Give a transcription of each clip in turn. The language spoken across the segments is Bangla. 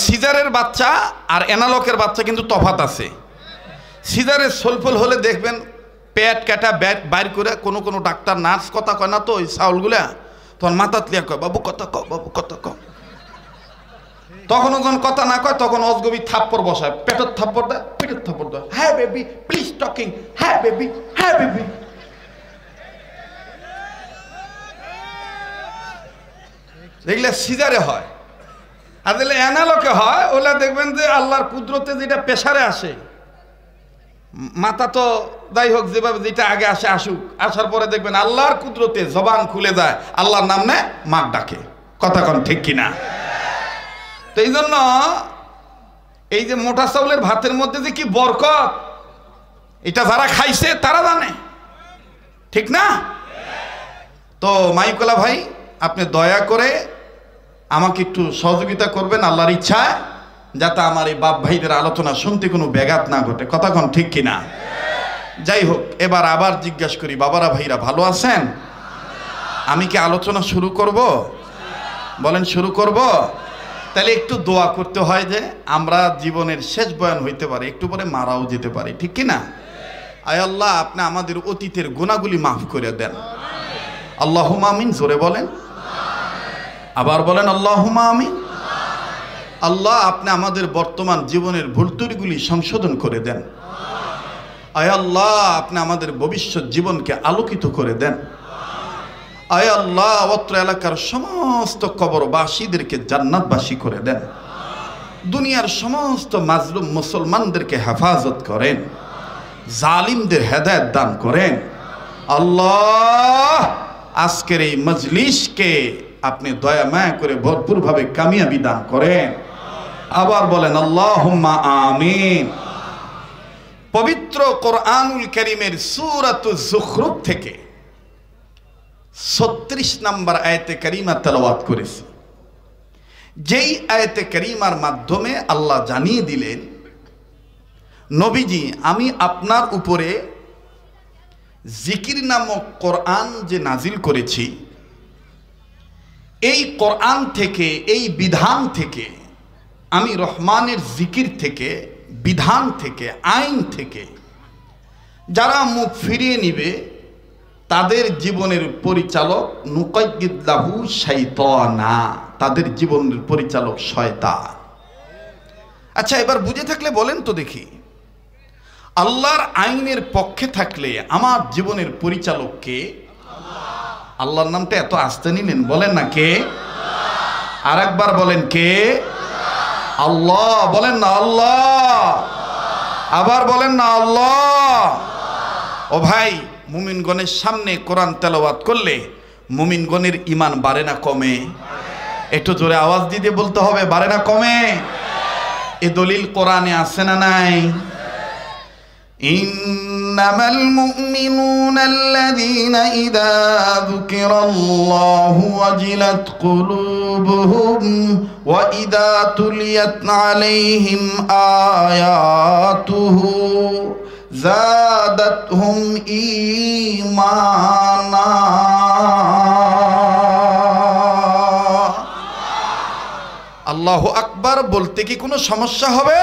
সিজারের বাচ্চা আর অ্যানালকের বাচ্চা কিন্তু তফাৎ আছে। সিজারের সোলফল হলে দেখবেন পেট কাটা বাইর করে কোনো কোনো ডাক্তার নার্স কথা কয় না তো ওই চাউলগুলা, তখন মাথাত লিয়া কয় বাবু কথা কও, বাবু কথা কও। তখন যখন কথা না কয় তখন অজগবি থাপ্পড় বসায়, পেটের থাপ্পড় দেয়, পেটের থাপ্পড় দেয়, হ্যাঁ বেবি প্লিজ টকিং, হ্যাঁ বেবি, হ্যাঁ বেবি। দেখলে সিজারে হয়। আর দেখলে অ্যানালকে হয়, ওলা দেখবেন যে আল্লাহর কুদরতে যেটা প্রেসারে আসে, মাথা তো যাই হোক যেভাবে যেটা আগে আসে আসুক, আসার পরে দেখবেন আল্লাহর কুদরতে জবান খুলে যায়, আল্লাহর নাম নেয়, মাক ডাকে। কথা কন ঠিক কিনা? তো এই জন্য এই যে মোটা চাউলের ভাতের মধ্যে যে কি বরকত, এটা যারা খাইছে তারা জানে, ঠিক না? তো মাইকলা ভাই, আপনি দয়া করে আমাকে একটু সহযোগিতা করবেন আল্লাহর ইচ্ছায়, যাতে আমার এই বাপ ভাইদের আলোচনা শুনতে কোনো ব্যাঘাত না ঘটে। কথা কন ঠিক কিনা? যাই হোক, এবার আবার জিজ্ঞাসা করি, বাবারা ভাইরা ভালো আছেন? আমি কি আলোচনা শুরু করব? বলেন শুরু করব? তাহলে একটু দোয়া করতে হয় যে আমরা জীবনের শেষ বয়ান হইতে পারে, একটু পরে মারাও যেতে পারি, ঠিক কিনা? আয় আল্লাহ, আপনি আমাদের অতীতের গুনাহগুলি মাফ করে দেন। আল্লাহুম্মা আমিন। জোরে বলেন, আবার বলেন আল্লাহুম্মা আমিন। আল্লাহ, আপনি আমাদের বর্তমান জীবনের ভুল ত্রুটিগুলি সংশোধন করে দেন। আয় আল্লাহ, আপনি আমাদের ভবিষ্যৎ জীবনকে আলোকিত করে দেন। আয় আল্লাহ, অত্র এলাকার সমস্ত কবরবাসীদেরকে জান্নাতবাসী করে দেন। দুনিয়ার সমস্ত মাজলুম মুসলমানদেরকে হেফাজত করেন, জালিমদের হেদায়েত দান করেন। আল্লাহ, আজকের এই মজলিসকে আপনি দয়া মায়া করে ভরপুরভাবে কামিয়াবি দান করেন। আবার বলেন আল্লাহুম্মা আমিন। পবিত্র কোরআনুল কারীমের সূরাতুজ যুখরুফ থেকে 36 নম্বর আয়াতে কারিমা তেলাওয়াত করেছি। যেই আয়াতে কারিমার মাধ্যমে আল্লাহ জানিয়ে দিলেন, নবীজি, আমি আপনার উপরে জিকির নামক কোরআন যে নাজিল করেছি, এই কোরআন থেকে, এই বিধান থেকে, আমি রহমানের জিকির থেকে, বিধান থেকে, আইন থেকে যারা মুখ ফিরিয়ে নিবে তাদের জীবনের পরিচালক নুকাইয়িদ লাহু শাইতানা, তাদের জীবনের পরিচালক শয়তান। আচ্ছা, এবার বুঝে থাকলে বলেন তো দেখি, আল্লাহর আইনের পক্ষে থাকলে আমার জীবনের পরিচালক কে? আল্লাহর নামটা এত আস্তে নিলেন, বলেন না কে? আর একবার বলেন কে? আল্লাহ। বলেন না আল্লাহ। আবার বলেন না আল্লাহ। ও ভাই, মুমিনগণের সামনে কোরআন তেলাওয়াত করলে মুমিনগণের ঈমান বাড়ে না কমে? একটু জোরে আওয়াজ দিয়ে বলতে হবে, বাড়ে না কমে? এ দলিল কোরআনে আছে না নাই? ইন্নামাল মুমিনুনা আল্লাযীনা ইযা যুকিরাল্লাহু ওয়াজিলাত কুলুবুহুম ওয়া ইযা তুলিয়াত আলাইহিম আয়াতুহু যাদাতহুম ঈমানা। আল্লাহু আকবার বলতে কি কোনো সমস্যা হবে?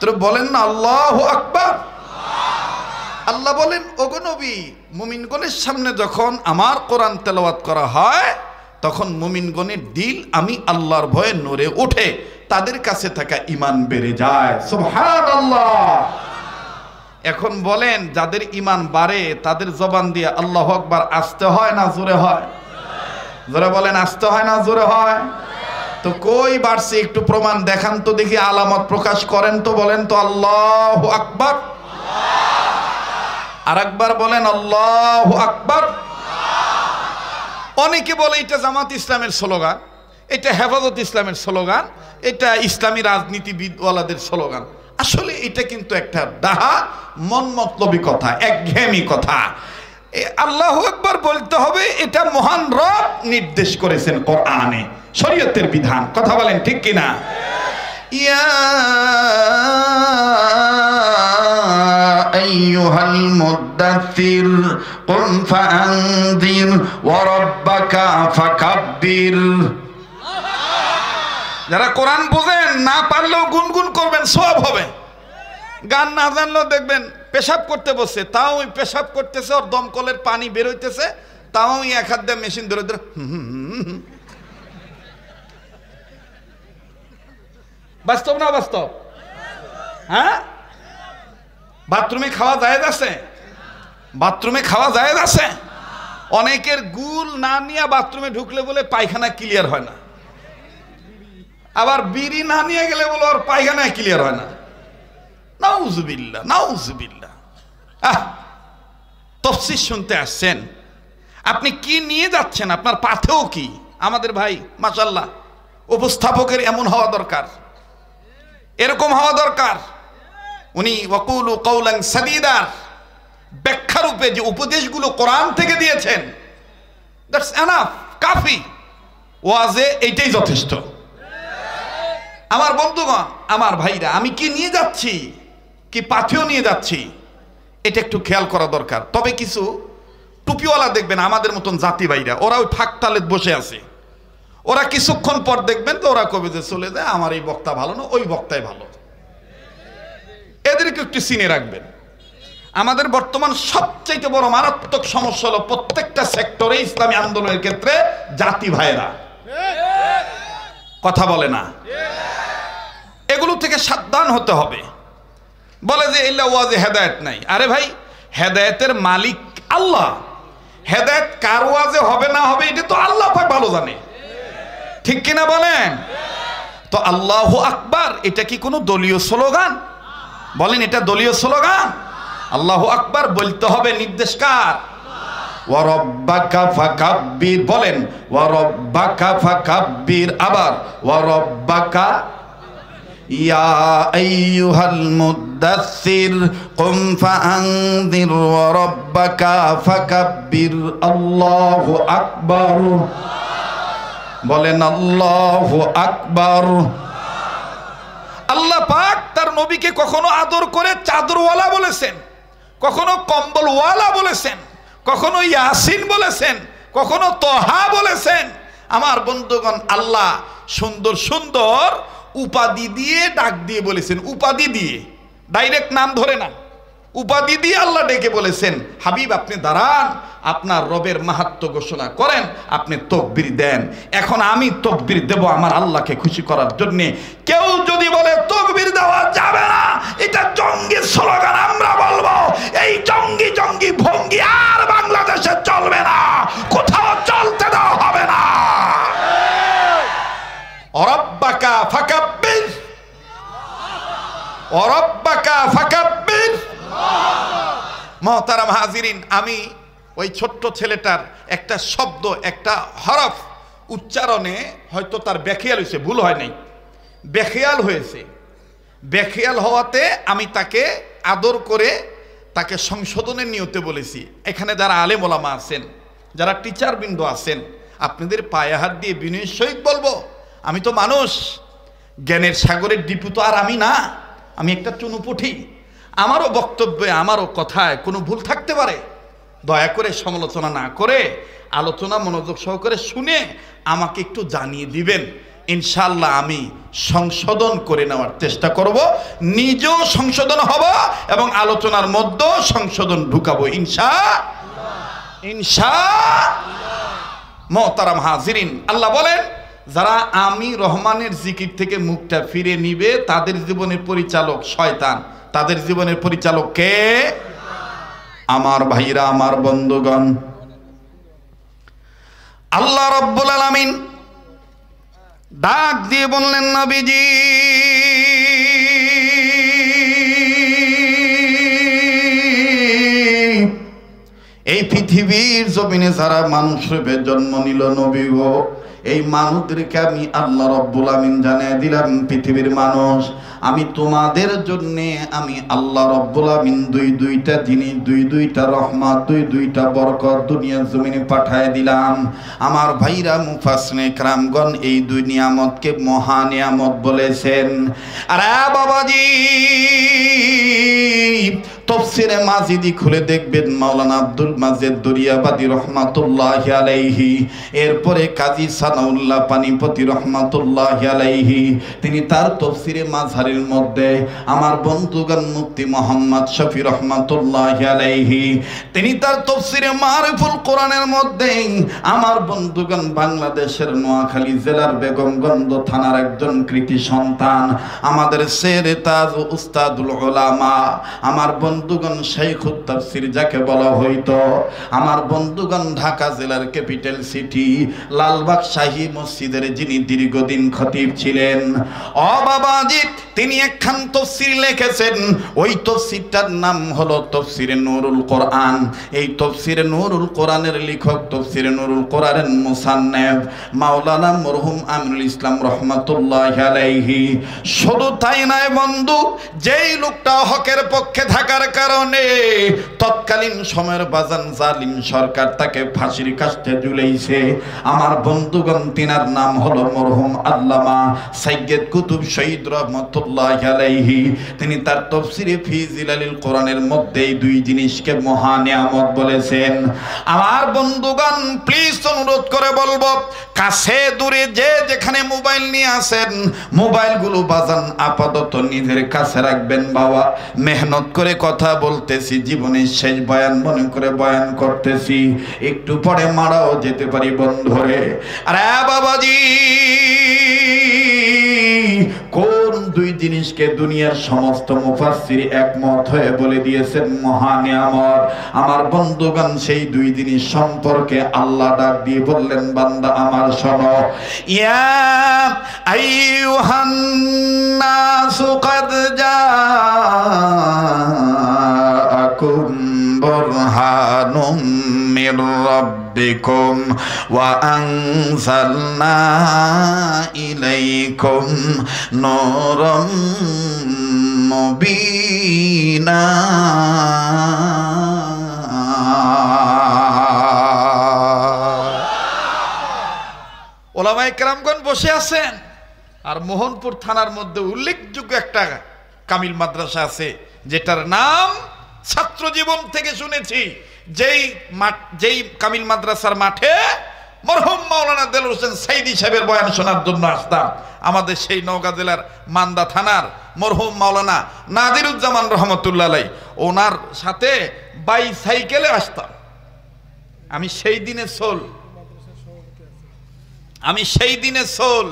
তো বলেন না আল্লাহু আকবার। আল্লাহ বলেন, ওগো নবী, মুমিনগণের সামনে যখন আমার কোরআন তেলাওয়াত করা হয় তখন মুমিনগণের দিল আমি আল্লাহর ভয়ে নড়ে ওঠে, তাদের কাছে থাকা ঈমান বেড়ে যায়। সুবহানাল্লাহ। এখন বলেন, যাদের ঈমান বাড়ে তাদের জবান দিয়ে আল্লাহু আকবার আসতে হয় না জোরে হয়? জোরে বলেন, আসতে হয় না জোরে হয়? তো কই বাড়ছে একটু প্রমাণ দেখান তো দেখি, আলামত প্রকাশ করেন তো, বলেন তো আল্লাহু আকবার। আর একবার বলেন আল্লাহু আকবার। অনেকে বলে এটা জামাত ইসলামের স্লোগান, এটা হেফাজত ইসলামের স্লোগান, এটা ইসলামী রাজনীতিবিদওয়ালাদের স্লোগান। আসলে এটা কিন্তু একটা ডাহা মন মতলবী কথা, একঘেয়েমি কথা। আল্লাহু আকবার বলতে হবে, এটা মহান রব নির্দেশ করেছেন কোরআনে, শরীয়তের বিধান। কথা বলেন ঠিক কিনা? ইয়া আইয়ুহাল মুদ্দাথির কুম ফাআনযির ওয়া রাব্বাকা ফাকাব্বির। যারা কোরআন বোঝেন না পারলেও গুনগুন করবেন, সওয়াব হবে। গান না জানলেও দেখবেন পেশাব করতে বসছে, তাও ওই পেশাব করতেছে, ওর দমকলের পানি বের হইতেছে, তাও ওই এক হাত দিয়ে মেশিন ধরে ধরে বাস্তব না বাস্তব? হ্যাঁ, বাথরুমে খাওয়া জায়েজ আছে? বাথরুমে খাওয়া জায়েজ আছে? অনেকের গুল না নিয়ে বাথরুমে ঢুকলে বলে পায়খানা ক্লিয়ার হয় না, আবার বিড়ি না নিয়ে গেলে বলে ওর পায়খানা ক্লিয়ার হয় না। নাউজুবিল্লাহ, নাউজুবিল্লাহ। তাফসীর শুনতে আসছেন, আপনি কি নিয়ে যাচ্ছেন? আপনার পাথেও কি? আমাদের ভাই মাশাআল্লাহ উপস্থাপকের এমন হওয়া দরকার, এরকম হওয়া দরকার। উনি ওয়াকুলু কাওলান সাদীদা ব্যাখ্যা রূপে যে উপদেশগুলো কোরআন থেকে দিয়েছেন, দ্যাটস এনাফ, কাফি। ওয়াজে এইটাই যথেষ্ট। আমার বন্ধুগণ, আমার ভাইরা, আমি কি নিয়ে যাচ্ছি, কি পাথেও নিয়ে যাচ্ছি, এটা একটু খেয়াল করা দরকার। তবে কিছু টুপিওয়ালা দেখবেন আমাদের মতন জাতি ভাইরা, ওরা ওই ঠাকতালে বসে আছে, ওরা কিছুক্ষণ পর দেখবেন তো ওরা কবে যে চলে যায়, আমার এই বক্তা ভালো না, ওই বক্তাই ভালো। এদেরকে একটু চিনে রাখবেন। আমাদের বর্তমান সবচেয়ে বড় মারাত্মক সমস্যা হলো প্রত্যেকটা সেক্টরে ইসলামী আন্দোলনের ক্ষেত্রে জাতি ভাইরা কথা বলে না। এগুলো থেকে সাবধান হতে হবে। বলে যে ইল্লা ওয়াজে হেদায়েত নাই। আরে ভাই, হেদায়েতের মালিক আল্লাহ। হেদায়েত কার ওয়াজে হবে না হবে এটা তো আল্লাহ পাক ভালো জানে, ঠিক কিনা বলেন? তো আল্লাহু আকবার এটা কি কোনো দলীয় স্লোগান? বলেন, এটা দলীয় স্লোগান? আল্লাহু আকবার বলতে হবে, নির্দেশ কার? ওয়া রাব্বাকা ফাকাব্বির, বলেন ওয়া রাব্বাকা ফাকাব্বির। আবার ওয়া রাব্বাকা ইয়া আইয়ুহাল মুদাসসির কুম ফাআনযির ওয়া রাব্বাকা ফাকাব্বির। আল্লাহু আকবার, বলেন আল্লাহু আকবার। আল্লাহ পাক তার নবীকে কখনো আদর করে চাদরওয়ালা বলেছেন, কখনো কম্বলওয়ালা বলেছেন, কখনো ইয়াসিন বলেছেন, কখনো তোহা বলেছেন। আমার বন্ধুগণ, আল্লাহ সুন্দর সুন্দর উপাধি দিয়ে ডাক দিয়ে বলেছেন, উপাধি দিয়ে, ডাইরেক্ট নাম ধরে না, উপাধি দিয়ে আল্লাহ ডেকে বলেছেন, হাবিব আপনি দাঁড়ান, আপনার রবের মাহাত্ম্য ঘোষণা করেন, আপনি তাকবীর দেন। এখন আমি তাকবীর দেব আমার আল্লাহকে খুশি করার জন্য। কেউ যদি বলে তাকবীর দেওয়া যাবে না, এটা জঙ্গি স্লোগান, আমরা বলবো এই জঙ্গি জঙ্গি ভঙ্গি আর বাংলাদেশে চলবে না, কোথাও চলতে দেওয়া হবে না। রব্বাকা ফাকাব্বির, রব্বাকা ফাকাব্বির। মুহতারাম হাজিরিন, আমি ওই ছোট্ট ছেলেটার একটা শব্দ, একটা হরফ উচ্চারণে হয়তো তার বেখেয়াল হয়েছে, ভুল হয় নাই, বেখেয়াল হয়েছে। বেখেয়াল হওয়াতে আমি তাকে আদর করে তাকে সংশোধনের নিয়তে বলেছি। এখানে যারা আলেম ওলামা আছেন, যারা টিচার বৃন্দ আছেন, আপনাদের পায়ে হাত দিয়ে বিনয়ের সহিত বলবো, আমি তো মানুষ, জ্ঞানের সাগরের ডিপু তো আর আমি না, আমি একটা চুনুপুঠি। আমারও বক্তব্যে, আমারও কথায় কোনো ভুল থাকতে পারে। দয়া করে সমালোচনা না করে আলোচনা মনোযোগ সহকারে শুনে আমাকে একটু জানিয়ে দিবেন। ইনশাআল্লাহ আমি সংশোধন করে নেওয়ার চেষ্টা করব, নিজেও সংশোধন হব এবং আলোচনার মধ্যেও সংশোধন ঢুকাবো ইনশাআল্লাহ, ইনশাআল্লাহ। মুহতারাম হাজিরিন, আল্লাহ বলেন, যারা আমি রহমানের জিকির থেকে মুখটা ফিরে নিবে তাদের জীবনের পরিচালক শয়তান। তাদের জীবনের পরিচালক কে? আমার ভাইরা, আমার বন্ধুগণ, আল্লাহ রাব্বুল আলামিন ডাক দিয়ে বললেন, নবীজি এই পৃথিবীর জমিনে যারা মানুষ রূপে জন্ম নিল নবী গো, এই মানুষদেরকে আমি আল্লাহ রাব্বুল আমিন জানিয়ে দিলাম, পৃথিবীর মানুষ, আমি তোমাদের জন্য আমি আল্লাহ রাব্বুল আমিন দুইটা জিনিস, দুইটা রহমত, দুইটা বরকত দুনিয়ার জমিনে পাঠিয়ে দিলাম। আমার ভাইরা মুফাসসিরিনে কেরামগণ এই দুই নিয়ামতকে মহা নিয়ামত বলেছেন। আরে বাবাজি, তাফসীরে মাজিদি খুলে দেখবেন মাওলানা আব্দুল মাজেদ দরিয়াবাদী রহমাতুল্লাহি আলাইহি, এরপরে কাজী সানাউল্লাহ পানিপতি রহমাতুল্লাহি আলাইহি, তিনি তার তাফসীরে মাযহারের মধ্যে আমার বন্ধুগণ মুফতি মুহাম্মদ শফি রহমাতুল্লাহি আলাইহি, তিনি তার তাফসীরে মারিফুল কোরআনের মধ্যে আমার বন্ধুগণ বাংলাদেশের নোয়াখালী জেলার বেগমগঞ্জ থানার একজন কৃতি সন্তান আমাদের শেরে তাজ উস্তাদুল উলামা, আমার বন্ধুগণ শাইখুত তাফসীর যাকে বলা হইতো, আমার বন্ধুগণ ঢাকা জেলার ক্যাপিটাল সিটি লালবাগ শাহী মসজিদের যিনি দীর্ঘদিন খতিব ছিলেন, ও বাবাজি তিনি একখান তাফসীর লিখেছেন। ওই তাফসীরটার নাম হলো তাফসীরে নূরুল কোরআন। এই তাফসীরে নূরুল কোরআনের লেখক তাফসীরে নূরুল কোরআনের মুসান্নিফ মাওলানা মরহুম আমিনুল ইসলাম রাহমাতুল্লাহি আলাইহি। শুধু তাই নয় বন্ধু, যেই লোকটা হকের পক্ষে থাকার কারণে তৎকালীন সময়ের বাজান জালিম সরকার তাকে ফাঁসির কাস্টে ঝুলাইছে, আমার বন্ধুগণ তিনার নাম হলো মরহুম আল্লামা সাইয়্যিদ কুতুব শহীদ রহমাতুল্লাহি আলাইহি। তিনি তার তাফসীরে ফি জিলালিল কোরআনের মধ্যে এই দুই জিনিসকে মহা নিয়ামত বলেছেন। আমার বন্ধুগণ প্লিজ অনুরোধ করে বলবো, কাছে দূরে যে যেখানে মোবাইল নিয়ে আসেন, মোবাইলগুলো বাজান আপাতত নিজের কাছে রাখবেন বাবা। মেহনত করে কথা বলতেছি, জীবনের শেষ বয়ান মনে করে বয়ান করতেছি, একটু পরে মারাও যেতে পারি বন্ধুরে। আরে বাবাজি, কোন দুই জিনিসকে দুনিয়ার সমস্ত মুফাসসির একমত হয়ে বলে দিয়েছেন মহা নিয়ামত? আমার বন্ধুগণ সেই দুই জিনিস সম্পর্কে আল্লাহ ডাক দিয়ে বললেন, বান্দা আমার শোনো, ইয়া আইয়ুহান নাসু কাদ জাআকুম বুরহানুম মির রাব্বিকুম ওয়া আনজালনা ইলাইকুম নূরাম মুবিনা। ওলামায়ে কেরামগণ বসে আছেন, আর মোহনপুর থানার মধ্যে উল্লেখযোগ্য একটা কামিল মাদ্রাসা আছে যেটার নাম ছাত্র জীবন থেকে শুনেছি। যেই কামিল মাদ্রাসার মাঠে মরহুম মাওলানা দেলোয়ার হোসেন সাইদি সাহেবের বয়ান শোনার জন্য আসতাম, আমাদের সেই নওগাঁ জেলার মান্দা থানার মরহুম মাওলানা নাদিরুজ্জামান রহমতুল্লাহ আলাই, ওনার সাথে বাইসাইকেলে আসতাম। আমি সেই দিনে সোল,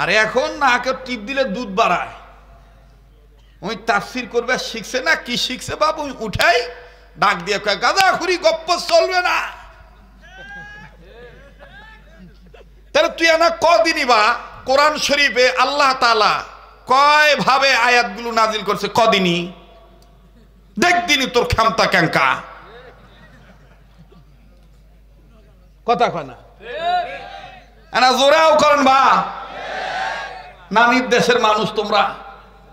আর এখন না কেউ টিপ দিলে দুধ বাড়ায়। ওই তাফসীর করবে শিখছে না কি শিখছে বাবু, উঠাই ডাক দিয়ে কয় গাদা খুরি গপ্প চলবে না। তাহলে তুই না কদিনই বা কোরআন শরীফে আল্লাহ তাআলা কয় ভাবে আয়াতগুলো নাজিল করছে, কদিনই দেখ দিনই তোর ক্ষমতা ক্যাঙ্কা কথা কয় না, না জোরাও করেন বা নানির দেশের মানুষ, তোমরা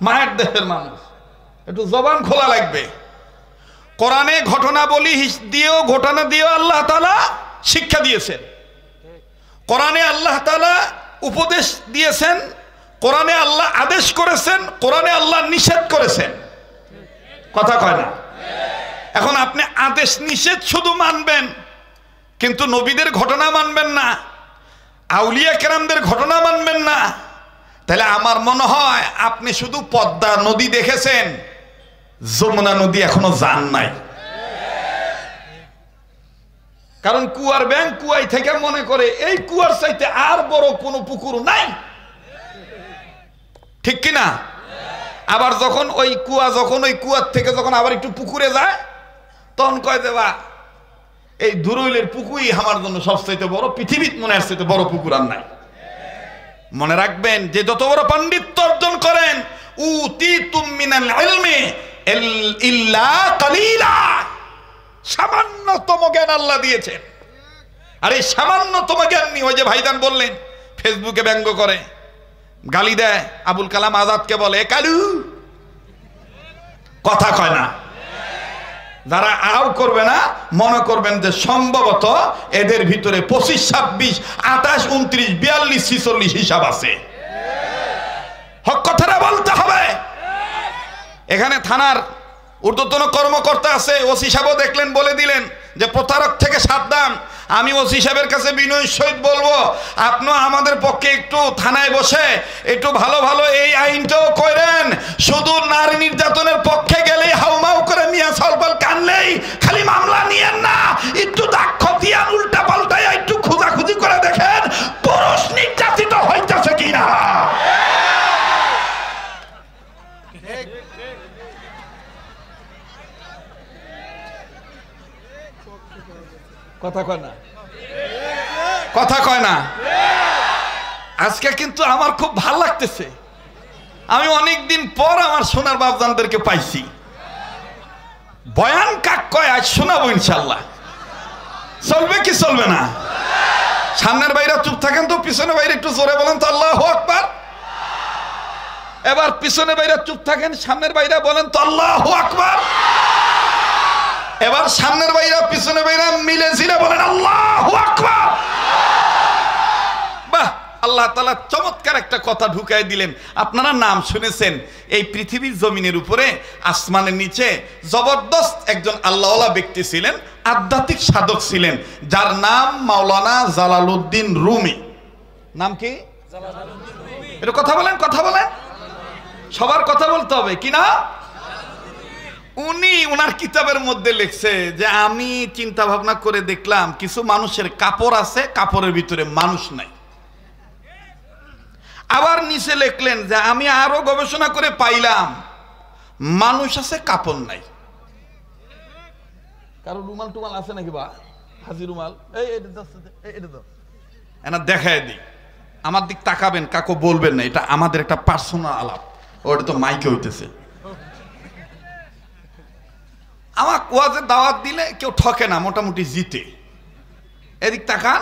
মায়ের দেশের মানুষ, একটু জবান খোলা লাগবে। কোরআনে ঘটনা দিয়েও আল্লাহ তাআলা শিক্ষা দিয়েছেন, কোরআনে আল্লাহ তাআলা উপদেশ দিয়েছেন, কোরআনে আল্লাহ আদেশ করেছেন, কোরআনে আল্লাহ নিষেধ করেছেন, কথা কয় না। এখন আপনি আদেশ নিষেধ শুধু মানবেন কিন্তু নবীদের ঘটনা মানবেন না, আউলিয়া কেরামদের ঘটনা মানবেন না, তাহলে আমার মনে হয় আপনি শুধু পদ্মা নদী দেখেছেন, যমুনা নদী এখনো যান নাই। কারণ কুয়ার ব্যাংক কুয়াই থেকে মনে করে এই কুয়ার চাইতে আর বড় কোনো পুকুর নাই, ঠিক কিনা? আবার যখন ওই কুয়ার থেকে যখন আবার একটু পুকুরে যায়, তখন কয় দেবা এই ধুরুইলের পুকুরই আমার জন্য সবচাইতে বড়, পৃথিবীর মনে হয় চাইতে বড় পুকুর আর নাই। মনে রাখবেন যে যত বড় পাণ্ডিত্য অর্জন করেন, উতিতুম মিনাল ইলমি ইল্লা কালিলা, সামান্যতম জ্ঞান আল্লাহ দিয়েছেন। আর এই সামান্যতম জ্ঞান নিয়ে ওই যে ভাইজান বললেন, ফেসবুকে ব্যঙ্গ করে, গালি দেয়, আবুল কালাম আজাদকে বলে কালু, কথা কয় না। যারা আও করবে না মনে করবেন যে সম্ভবত এদের ভিতরে 25, 26, 28, 29, 42, 46 হিসাব আছে। হক কথাটা বলতে হবে। এখানে থানার ঊর্ধ্বতন কর্মকর্তা আছে, ওসি সাহেবও দেখলেন, বলে দিলেন যে প্রতারক থেকে সাবধান। আমি ওসি সাহেবের কাছে বিনয়ের সহিত বলবো, আপনিও আমাদের পক্ষে একটু থানায় বসে একটু ভালো ভালো এই আইনটাও করেন। শুধু নারী নির্যাতনের পক্ষে গেলেই হাউমাউ করে মিয়া সলপাল কানলেই খালি মামলা নিয়েন না, একটু দাক্ষ দিয়ান, উল্টা পাল্টায় একটু খোঁজাখুঁজি করে দেখেন পুরুষ নির্যাতিত হইতেছে কিনা। কথা কয় না, কথা কয় না। আজকে কিন্তু আমার খুব ভাল লাগতেছে, আমি অনেকদিন পর আমার সোনার বাপজানদেরকে পাইছি। বয়ান কাক কয় আজ শোনাবো ইনশাল্লাহ। চলবে কি চলবে না? সামনের বাইরে চুপ থাকেন তো, পিছনে বাইরে একটু জোরে বলেন তো আল্লাহু আকবার। এবার পিছনে বাইরে চুপ থাকেন, সামনের বাইরে বলেন তো আল্লাহু আকবার। এবার সামনের বাইরা পিছনে বাইরা মিলে ঝিলে বলেন আল্লাহু আকবার। বাহ, আল্লাহ তাআলা চমৎকার একটা কথা ঢুকাই দিলেন। আপনারা নাম শুনেছেন, এই পৃথিবীর জমিনের উপরে আসমানের নিচে জবরদস্ত একজন আল্লাহওয়ালা ব্যক্তি ছিলেন, আধ্যাত্মিক সাধক ছিলেন, যার নাম মাওলানা জালালউদ্দিন রুমি। নাম কি? Jalaluddin Rumi. এটা কথা বলেন, কথা বলেন, সবার কথা বলতে হবে কি না? উনি ওনার কিতাবের মধ্যে লিখছে যে আমি চিন্তা ভাবনা করে দেখলাম কিছু মানুষের কাপড় আছে, কাপড়ের ভিতরে মানুষ নাই। আবার নিচে লিখলেন যে আমি আরো গবেষণা করে পাইলাম মানুষ আছে, কাপড় নাই। কারো রুমাল টুমাল আছে নাকি? বা হাজি রুমাল, এটা দেখায় দিই। আমার দিক তাকাবেন, কাকু বলবেন না, এটা আমাদের একটা পার্সোনাল আলাপ। ওটা তো মাইকে হইতেছে। আমার ওয়াজের দাওয়াত দিলে কেউ ঠকে না, মোটামুটি জিতে। এদিক তাকান,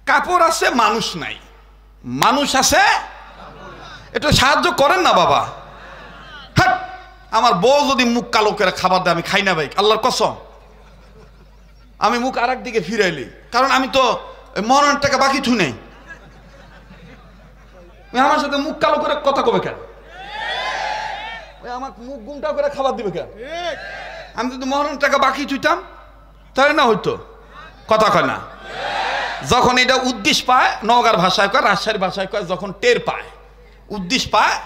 কাপড় আছে, মানুষ নাই। মানুষ আছে, একটু সাহায্য করেন না বাবা। হ্যাঁ, আমার বউ যদি মুখ কালো করে খাবার দেয় আমি খাই না ভাই, আল্লাহর কসম। আমি মুখ আর একদিকে ফিরাইলি, কারণ আমি তো মরণের টাকা বাকি থু নেই। আমার সাথে মুখ কালো করে কথা কবে কেন? আমার মুখ গুমটা করে খাবার দিবে কেন? আমি যদি মরণ টাকা বাকি থুইতাম তাহলে না হইতো। কথা কয় না? যখন এটা উদ্দেশ্য পায়, নওগাঁর ভাষায় কয়, রাজশাহীর ভাষায় কয়, যখন টের পায়, উদ্দেশ্য পায়,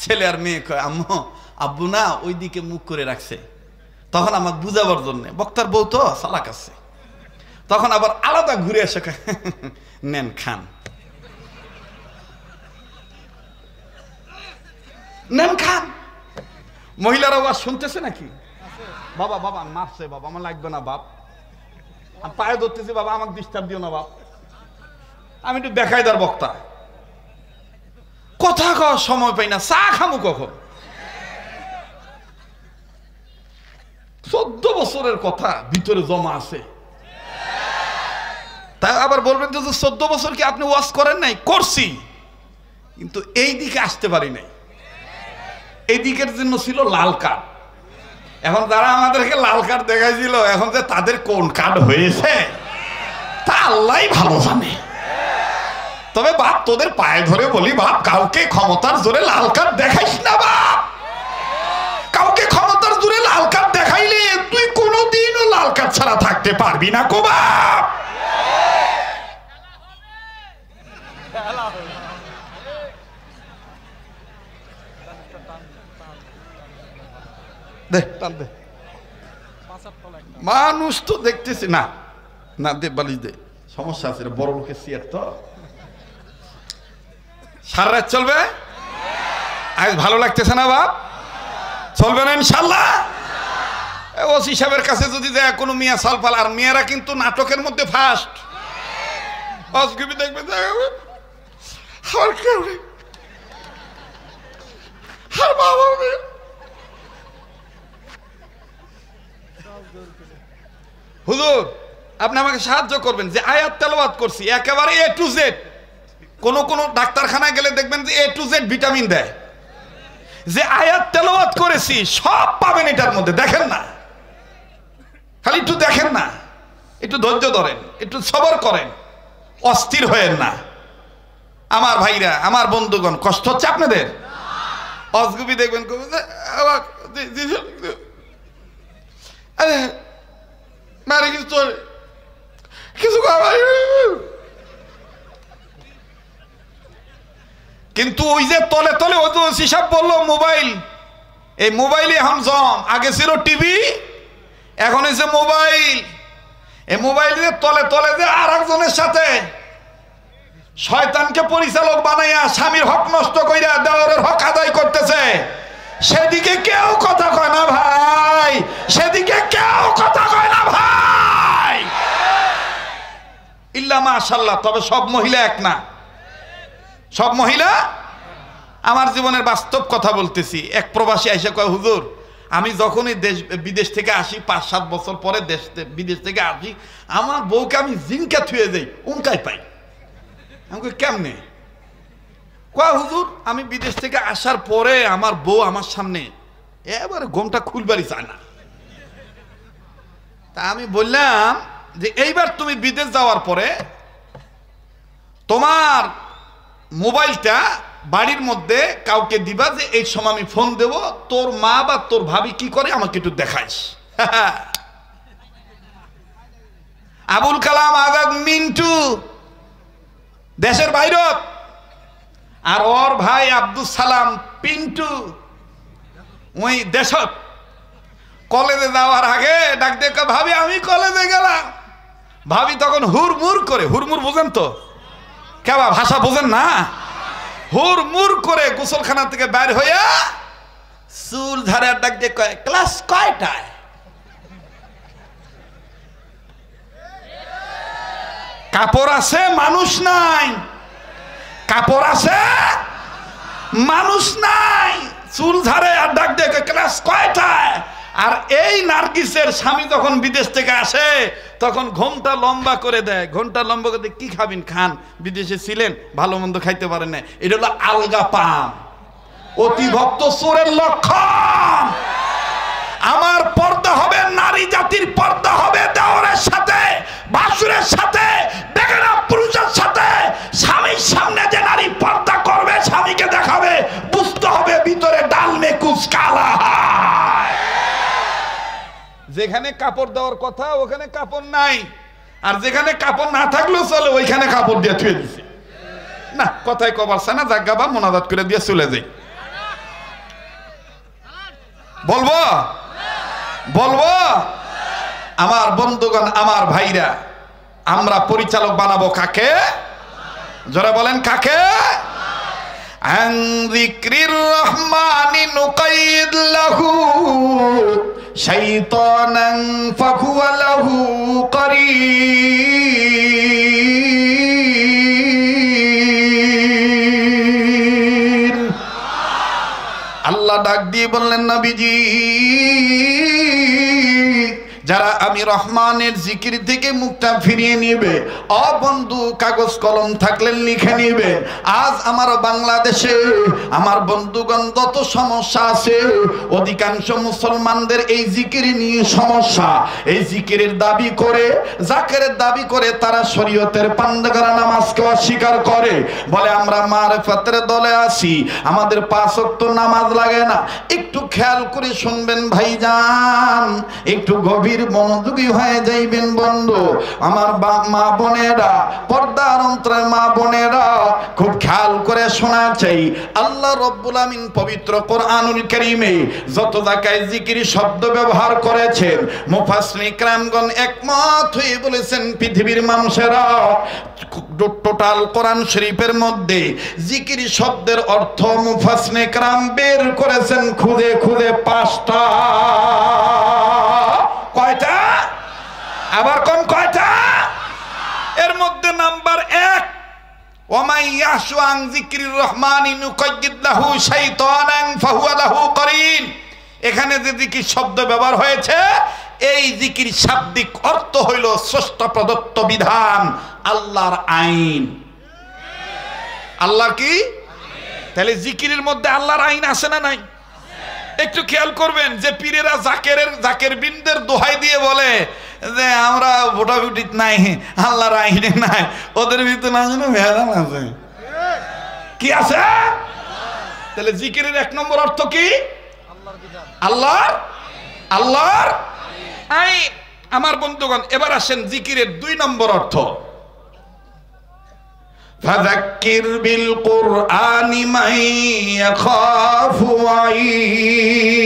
ছেলে আর মেয়ে কয় আম্মু আব্বু না ওই দিকে মুখ করে রাখছে, তখন আমার বুঝাবার জন্য, বক্তার বউ তো চালাক আছে, তখন আবার আলাদা ঘুরে এসে নেন খান, নেন খান। মহিলারা আবার শুনতেছে নাকি? বাবা বাবা মারছে, বাবা আমার লাগবে না, বাপ আমি পায়ে ধরতেছি, বাবা আমাকে ডিস্টার্ব দিও না বাপ। আমি একটু বেকায়দার বক্তা, কথা কওয়ার সময় পাই না, চা খামু কখন? 14 বছরের কথা ভিতরে জমা আছে। তাই আবার বলবেন যে 14 বছর কি আপনি ওয়াজ করেন নাই? করছি, কিন্তু এই দিকে আসতে পারি নাই। এই দিকের জন্য ছিল লাল কার্ড। এখন যারা আমাদেরকে লাল কার্ড দেখাইছিল, এখন যে তাদের কোন কার্ড হয়েছে তা আল্লাহই ভালো জানে। তবে বাপ তোদের পায়ে ধরে বলি, বাপ কাউকে ক্ষমতার জোরে লাল কার্ড দেখাইস না বাপ। কাউকে ক্ষমতার জোরে লাল কার্ড দেখাইলে তুই কোনোদিনও লাল কার্ড ছাড়া থাকতে পারবি না কো বাপ। মানুষ তো দেখতেছি না, না দে বালিশ দে, সমস্যা আছে, বড় লোকের চেয়ার তো। সারা রাত চলবে? আজ ভালো লাগতেছে না বাপ? চলবে না ইনশাল্লাহ? ওসি সাহেবের কাছে যদি যায় কোনো মিয়া সালফাল, আর মেয়েরা কিন্তু নাটকের মধ্যে ফার্স্ট। অসগিবি দেখবে হুজুর আপনি আমাকে সাহায্য করবেন, যে আয়াত তেলাওয়াত করছি একেবারে A to Z। কোন কোন ডাক্তারখানায় গেলে দেখবেন যে A to Z ভিটামিন দেয়। যে আয়াত তেলাওয়াত করেছি সব পাবেন এটার মধ্যে, দেখেন না, খালি একটু দেখেন না, একটু ধৈর্য ধরেন, একটু সবর করেন, অস্থির হয়েন না আমার ভাইরা, আমার বন্ধুগণ। কষ্ট হচ্ছে আপনাদের? অসগুবি দেখবেন আরে মারে কিছু তোর কিছু খাবার। কিন্তু ওই যে তলে তলে ওই তো হিসাব বললো মোবাইল, এই মোবাইলে এখন জম। আগে ছিল টিভি, এখন হয়েছে মোবাইল। এই মোবাইলের তলে তলে যে আর একজনের সাথে শয়তানকে পরিচালক বানাইয়া স্বামীর হক নষ্ট কইরা দেওয়ারের হক আদায় করতেছে, সেদিকে কেউ কথা কয় না ভাই, সেদিকে কেউ কথা কয় না ভাই। ইল্লা মাশাআল্লাহ। তবে সব মহিলা এক না, সব মহিলা। আমার জীবনের বাস্তব কথা বলতেছি। এক প্রবাসী এসে কয়, হুজুর আমি যখনই বিদেশ থেকে আসি, 5-7 বছর পরে বিদেশ থেকে আসি, আমার বউকে আমি জিনকা থুয়ে যাই, উনকাই পাই। আমি কই কেমনে? কয় হুজুর আমি বিদেশ থেকে আসার পরে আমার বউ আমার সামনে এবারে ঘোমটা খুলবারই চায় না। তা আমি বললাম যে এইবার তুমি বিদেশ যাওয়ার পরে তোমার মোবাইলটা বাড়ির মধ্যে কাউকে দিবা, যে এই সময় আমি ফোন দেব, তোর মা বা তোর ভাবি কি করে আমাকে একটু দেখাইস। আবুল কালাম আজাদ মিন্টু দেশের বাইরে, আর ওর ভাই আব্দুল সালাম পিন্টু ওই দেশত। কলেজে যাওয়ার আগে ডাক দেখে, ভাবি আমি কলেজে গেলাম। ভাবি তখন হুড়মুড় করে, হুড়মুড় বোঝেন তো কেবা ভাষা বোঝেন না, হুড়মুড় করে গোসলখানা থেকে বের হইয়া চুল ধারে ডাক দিয়ে কয়, ক্লাস কয়টায়? কাপড় আছে মানুষ নাই, কাপড় আছে মানুষ নাই। চুল ধারে আর ডাক দিয়ে ক্লাস কয়টায়? আর এই নার্গিসের স্বামী যখন বিদেশ থেকে আসে তখন ঘোমটা লম্বা করে দেয়। ঘোমটা লম্বা করে কি খাবেন খান, বিদেশে ছিলেন ভালো মন্দ খাইতে পারেন না। এটা হলো আলগা পাম, অতি ভক্ত চোরের লক্ষণ। আমার পর্দা হবে, নারী জাতির পর্দা হবে দেওরের সাথে, বাসুরের সাথে, বেগানা পুরুষের সাথে। স্বামীর সামনে যে নারী পর্দা করবে, স্বামীকে দেখাবে, বুঝতে হবে ভিতরে ডাল মে কুছ কালা। যেখানে কাপড় দেওয়ার কথা ওখানে কাপড় নাই, আর যেখানে কাপড় না থাকলেও চলে ওইখানে কাপড় দিয়ে থুয়ে দিছে। না কথায় কবার না, জায়গা বা মোনাজাত করে দিয়ে চলে যাই। বলবো বলবো আমার বন্ধুগণ, আমার ভাইরা, আমরা পরিচালক বানাবো কাকে? যারা বলেন কাকে? আন যিকরির রহমানি নুকাইদ লাহু শাইতানান ফাহুয়া লাহু করিন। আল্লাহ ডাক দিয়ে বললেন, নবীজি যারা আমি রহমানের জিকির থেকে মুখটা ফিরিয়ে নিবে, বন্ধু কাগজ কলম থাকলে লিখে নিবে। আজ আমার বাংলাদেশে আমার বন্ধুগণ যত সমস্যা আছে, অধিকাংশ মুসলমানদের এই জিকির নিয়ে সমস্যা। এই জিকিরের দাবি করে, জাকেরের দাবি করে তারা শরীয়তের পান্ডাগারা নামাজকে অস্বীকার করে, বলে আমরা মারিফাতের দলে আছি, আমাদের 5 ওয়াক্ত নামাজ লাগে না। একটু খেয়াল করে শুনবেন ভাইজান, একটু গভীর মনোযোগী হয়ে যাইবেন বন্ধু। আমার মা বোনেরা, পর্দার অন্তরের মা বোনেরা, খুব খেয়াল করে শোনা চাই। আল্লাহ রব্বুল আমিন পবিত্র কোরআনুল কারীমে যত জায়গায় জিকির শব্দ ব্যবহার করেছেন, মুফাসসিরিন ইকরামগণ একমত হয়ে বলেছেন পৃথিবীর মানুষেরা টোটাল কোরআন শরীফের মধ্যে জিকির শব্দের অর্থ মুফাসসিরিন ইকরাম বের করেছেন খুদে খুদে 5টা। কয়টা? আবার কোন কয়টা? এর মধ্যে নাম্বার 1, ওয়ামাই ইয়াশু আন যিকরির রহমানি নুকাইয়িদ লাহু শাইতানান ফাহুয়া লাহু করিন। এখানে যে জিকির শব্দ ব্যবহার হয়েছে, এই জিকির শাব্দিক অর্থ হইল স্রষ্টা প্রদত্ত বিধান, আল্লাহর আইন। আল্লাহর কি? তাহলে জিকিরের মধ্যে আল্লাহর আইন আছে না নাই? একটু খেয়াল করবেন যে পীরেরা জাকের বিনদের দোহাই দিয়ে বলে যে আমরা ভোটাভুটি নাই, আল্লাহর আইনে নাই, ওদের ভিতরে না জানো ভেজাল আছে। কি আছে? তাহলে জিকিরের 1 নম্বর অর্থ কি? আল্লাহর আইন। আমার বন্ধুগণ, এবার আসেন জিকিরের 2 নম্বর অর্থ। ফাযাক্কির বিল কুরআনি মান ইয়াখাফু ওয়াঈদ।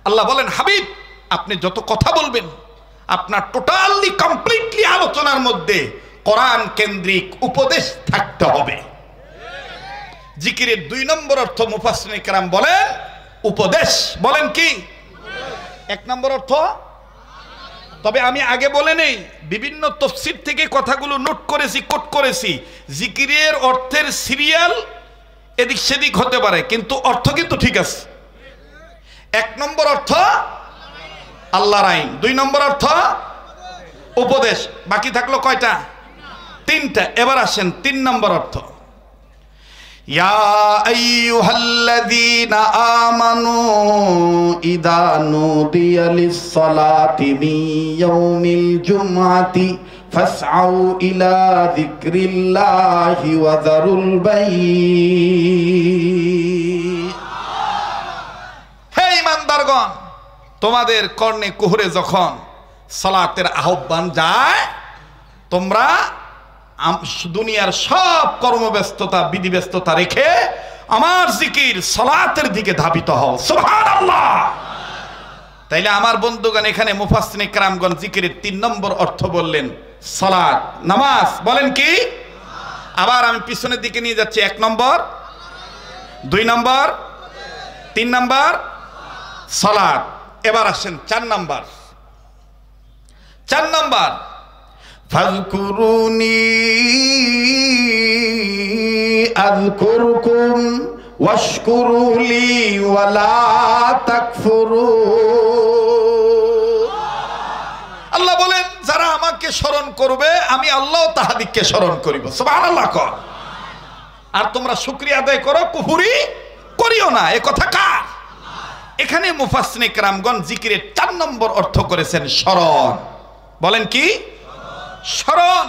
আল্লাহ বলেন, হাবিব আপনি যত কথা বলবেন আপনার টোটালি কমপ্লিটলি আলোচনার মধ্যে কোরআন কেন্দ্রিক উপদেশ থাকতে হবে। জিকিরের 2 নম্বর অর্থ মুফাসসিরিন কেরাম বলেন উপদেশ। বলেন কি? 1 নম্বর অর্থ, তবে আমি আগে বলে নেই, বিভিন্ন তাফসীর থেকে কথাগুলো নোট করেছি, কোট করেছি। জিকিরের অর্থের সিরিয়াল এদিক সেদিক হতে পারে, কিন্তু অর্থ কিন্তু ঠিক আছে। 1 নম্বর অর্থ আল্লাহর আইন, 2 নম্বর অর্থ উপদেশ, বাকি থাকলো কয়টা? 3টা। এবার আসেন 3 নম্বর অর্থ। ইয়া আইয়ুহাল্লাযীনা আমানু ইযা নুদিয়া লিস-সালাতি মিন ইয়াউমিল জুমআতি ফাসআউ ইলা যিকরিল্লাহি ওয়া যারুল বাই'। হে ঈমানদারগণ, তোমাদের কর্ণে কুহুরে যখন সালাতের আহ্বান যায়, তোমরা দুনিয়ার সব কর্মব্যস্ততা বিধিব্যস্ততা রেখে আমার জিকির সালাতের দিকে ধাবিত হও। সুবহানাল্লাহ। তাইলে আমার বন্ধুগণ, এখানে মুফাসসিরিন কেরামগণ জিকিরের 3 নম্বর অর্থ বললেন সালাত, নামাজ। বলেন কি? আবার আমি পিছনের দিকে নিয়ে যাচ্ছি। 1 নম্বর, 2 নম্বর, 3 নম্বর সালাত। এবার আসেন 4 নম্বর। 4 নম্বর, ফাযকুরুনি আযকুরকুম ওয়াশকুরু লি ওয়া লা তাকফুরুন। আল্লাহ বলেন, যারা আমাকে স্মরণ করবে আমি আল্লাহ তাহাদিকে স্মরণ করিব। সুবহানাল্লাহ। আর তোমরা শুকরিয়া আদায় করো, কুফরি করিও না। এ কথা কার? এখানে মুফাসসিরিন কেরামগণ জিকিরের 4 নম্বর অর্থ করেছেন স্মরণ। বলেন কি? স্মরণ।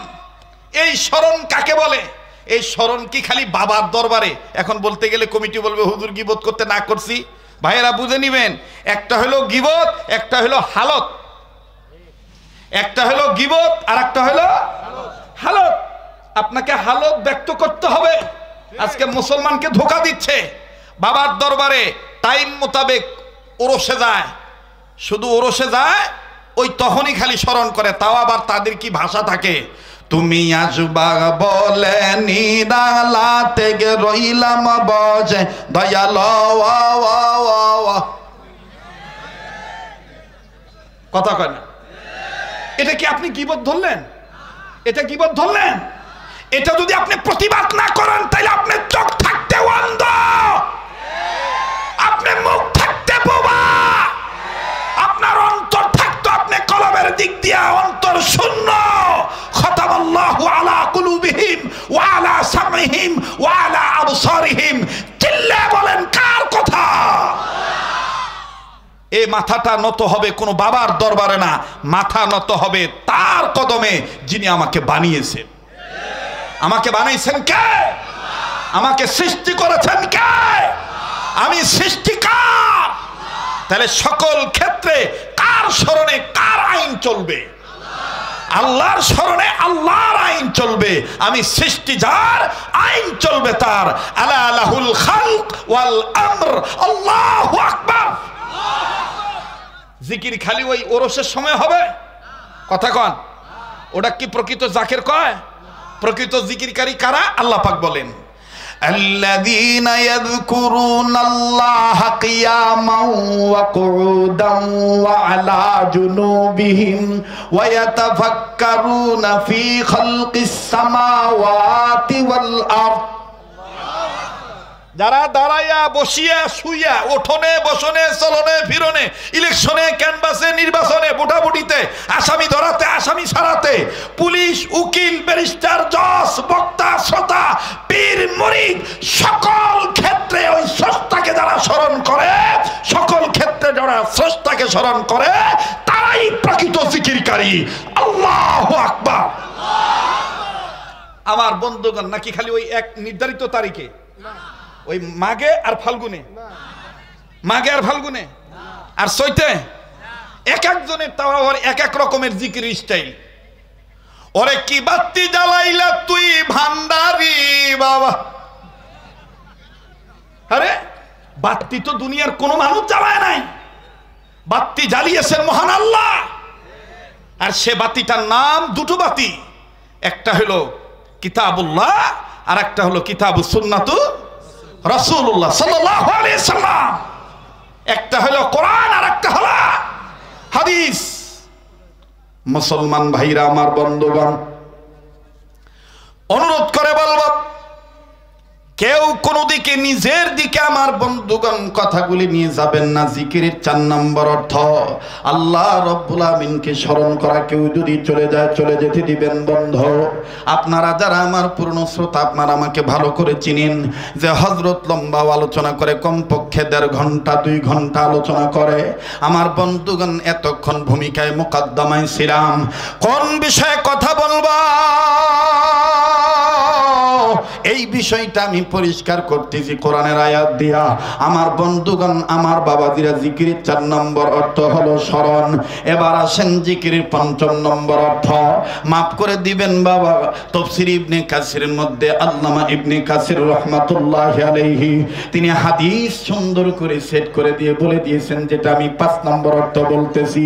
এই স্মরণ কাকে বলে? এই স্মরণ কি খালি বাবার দরবারে? এখন বলতে গেলে কমিটি বলবে হুজুর গীবত করতে না করছি। ভাইয়েরা বুঝে নিবেন, একটা হলো গীবত, একটা হলো হালত। একটা হলো গীবত আর একটা হলো হালত। আপনাকে হালত ব্যক্ত করতে হবে। আজকে মুসলমানকে ধোঁকা দিচ্ছে। বাবার দরবারে টাইম মোতাবেক ওরসে যায়, শুধু ওরসে যায়, ওই তখনই খালি স্মরণ করে। তাও আবার তাদের কি ভাষা থাকে, তুমি আসবা বলে নিরালাতে গে রইলাম বজে দয়াল। কথা কয় না। এটা কি আপনি গীবত ধরলেন? এটা গীবত ধরলেন? এটা যদি আপনি প্রতিবাদ না করেন তাহলে আপনি চোখ থাকতে অন্ধ, আপনি মুখ থাকতে বোবা, আপনার অন্তর থাকতো আপনি কলবের দিক দিয়া অন্তর শূন্য। খতামাল্লাহু আলা কুলুবিহিম ওয়া আলা সামইহিম ওয়া আলা আবসারিহিম। চিল্লে বলেন কার কথা? এই মাথাটা নত হবে কোন বাবার দরবারে না, মাথা নত হবে তার কদমে, যিনি আমাকে বানিয়েছেন। আমাকে বানাইছেন কে? আমাকে সৃষ্টি করেছেন কে? আমি সৃষ্টিকার। তাহলে সকল ক্ষেত্রে কার স্মরণে কার আইন চলবে? আল্লাহর স্মরণে আল্লাহর আইন চলবে। আমি সৃষ্টি যার, আইন চলবে তার। আলা লাহুল খালক ওয়াল আমর। আল্লাহু আকবার। জিকির খালি ওই ওরসের সময় হবে? কথা কন। ওটা কি প্রকৃত জাকের কয়? প্রকৃত জিকিরকারী কারা? আল্লাহ পাক বলেন, الذين يذكرون الله قياما وقعودا وعلى جنوبهم ويتفكرون في خلق السماوات والأرض। যারা দাঁড়াইয়া বসিয়া শুইয়া ওঠনে বসনে চলনে ফিরনে ইলেকশনে ক্যানভাসে নির্বাচনে ভোটাভুটিতে আসামি ধরাতে আসামি ছাড়াতে পুলিশ উকিল ব্যারিস্টার জজ বক্তা শ্রোতা পীর মুরিদ সকল ক্ষেত্রে ওই স্রষ্টাকে যারা স্মরণ করে, সকল ক্ষেত্রে যারা স্রষ্টাকে স্মরণ করে তারাই প্রকৃত জিকিরকারী। আল্লাহু আকবার। আমার বন্ধুগণ, নাকি খালি ওই এক নির্ধারিত তারিখে, ওই মাঘে আর ফাল্গুনে? মাঘে আর ফাল্গুনে আর চৈতে এক একজনের তাও আবার এক এক রকমের জিকির স্টাইল। ওরে কি বাতি জ্বালাইলা তুই ভান্ডারি বাবা। আরে বাতি তো দুনিয়ার কোনো মানুষ জ্বালায় নাই, বাতি জ্বালিয়েছেন মহান আল্লাহ। আর সে বাতিটার নাম দুটো বাতি, একটা হলো কিতাবুল্লাহ আর একটা হলো কিতাবুস সুন্নাতু রাসূলুল্লাহ সাল্লাল্লাহু আলাইহি সাল্লাম। একটা হলো কোরআন আর একটা হলো হাদিস। মুসলমান ভাইরা আমার, বন্ধুগণ, অনুরোধ করে বলবো, কেউ কোনো দিকে নিজের দিকে আমার বন্ধুগণ কথাগুলি নিয়ে যাবেন না। জিকিরের 4 নম্বর অর্থ আল্লাহ রব্বুল আমিনকে স্মরণ করা। কেউ যদি চলে যায়, চলে যেতে দিবেন বন্ধু। আপনারা যারা আমার পুরনো শ্রোতা, আপনারা আমাকে ভালো করে চিনেন যে হযরত লম্বা আলোচনা করে, কমপক্ষে 1.5 ঘন্টা 2 ঘন্টা আলোচনা করে। আমার বন্ধুগণ, এতক্ষণ ভূমিকায় মুকদ্দমায় ছিলাম। কোন বিষয়ে কথা বলবো এই বিষয়টা আমি পরিষ্কার করতেছি কোরআনের আয়াত দিয়া। আমার বন্ধুগণ, আমার বাবাজিরা, জিকিরের 4 নম্বর অর্থ হলো স্মরণ। এবার আসেন জিকিরের 5ম নম্বর অর্থ। মাফ করে দিবেন বাবা, তাফসীর ইবনে কাসিরের মধ্যে আল্লামা ইবনে কাসির রাহমাতুল্লাহি আলাইহি তিনি হাদিস সুন্দর করে সেট করে দিয়ে বলে দিয়েছেন, যেটা আমি 5 নম্বর অর্থ বলতেছি,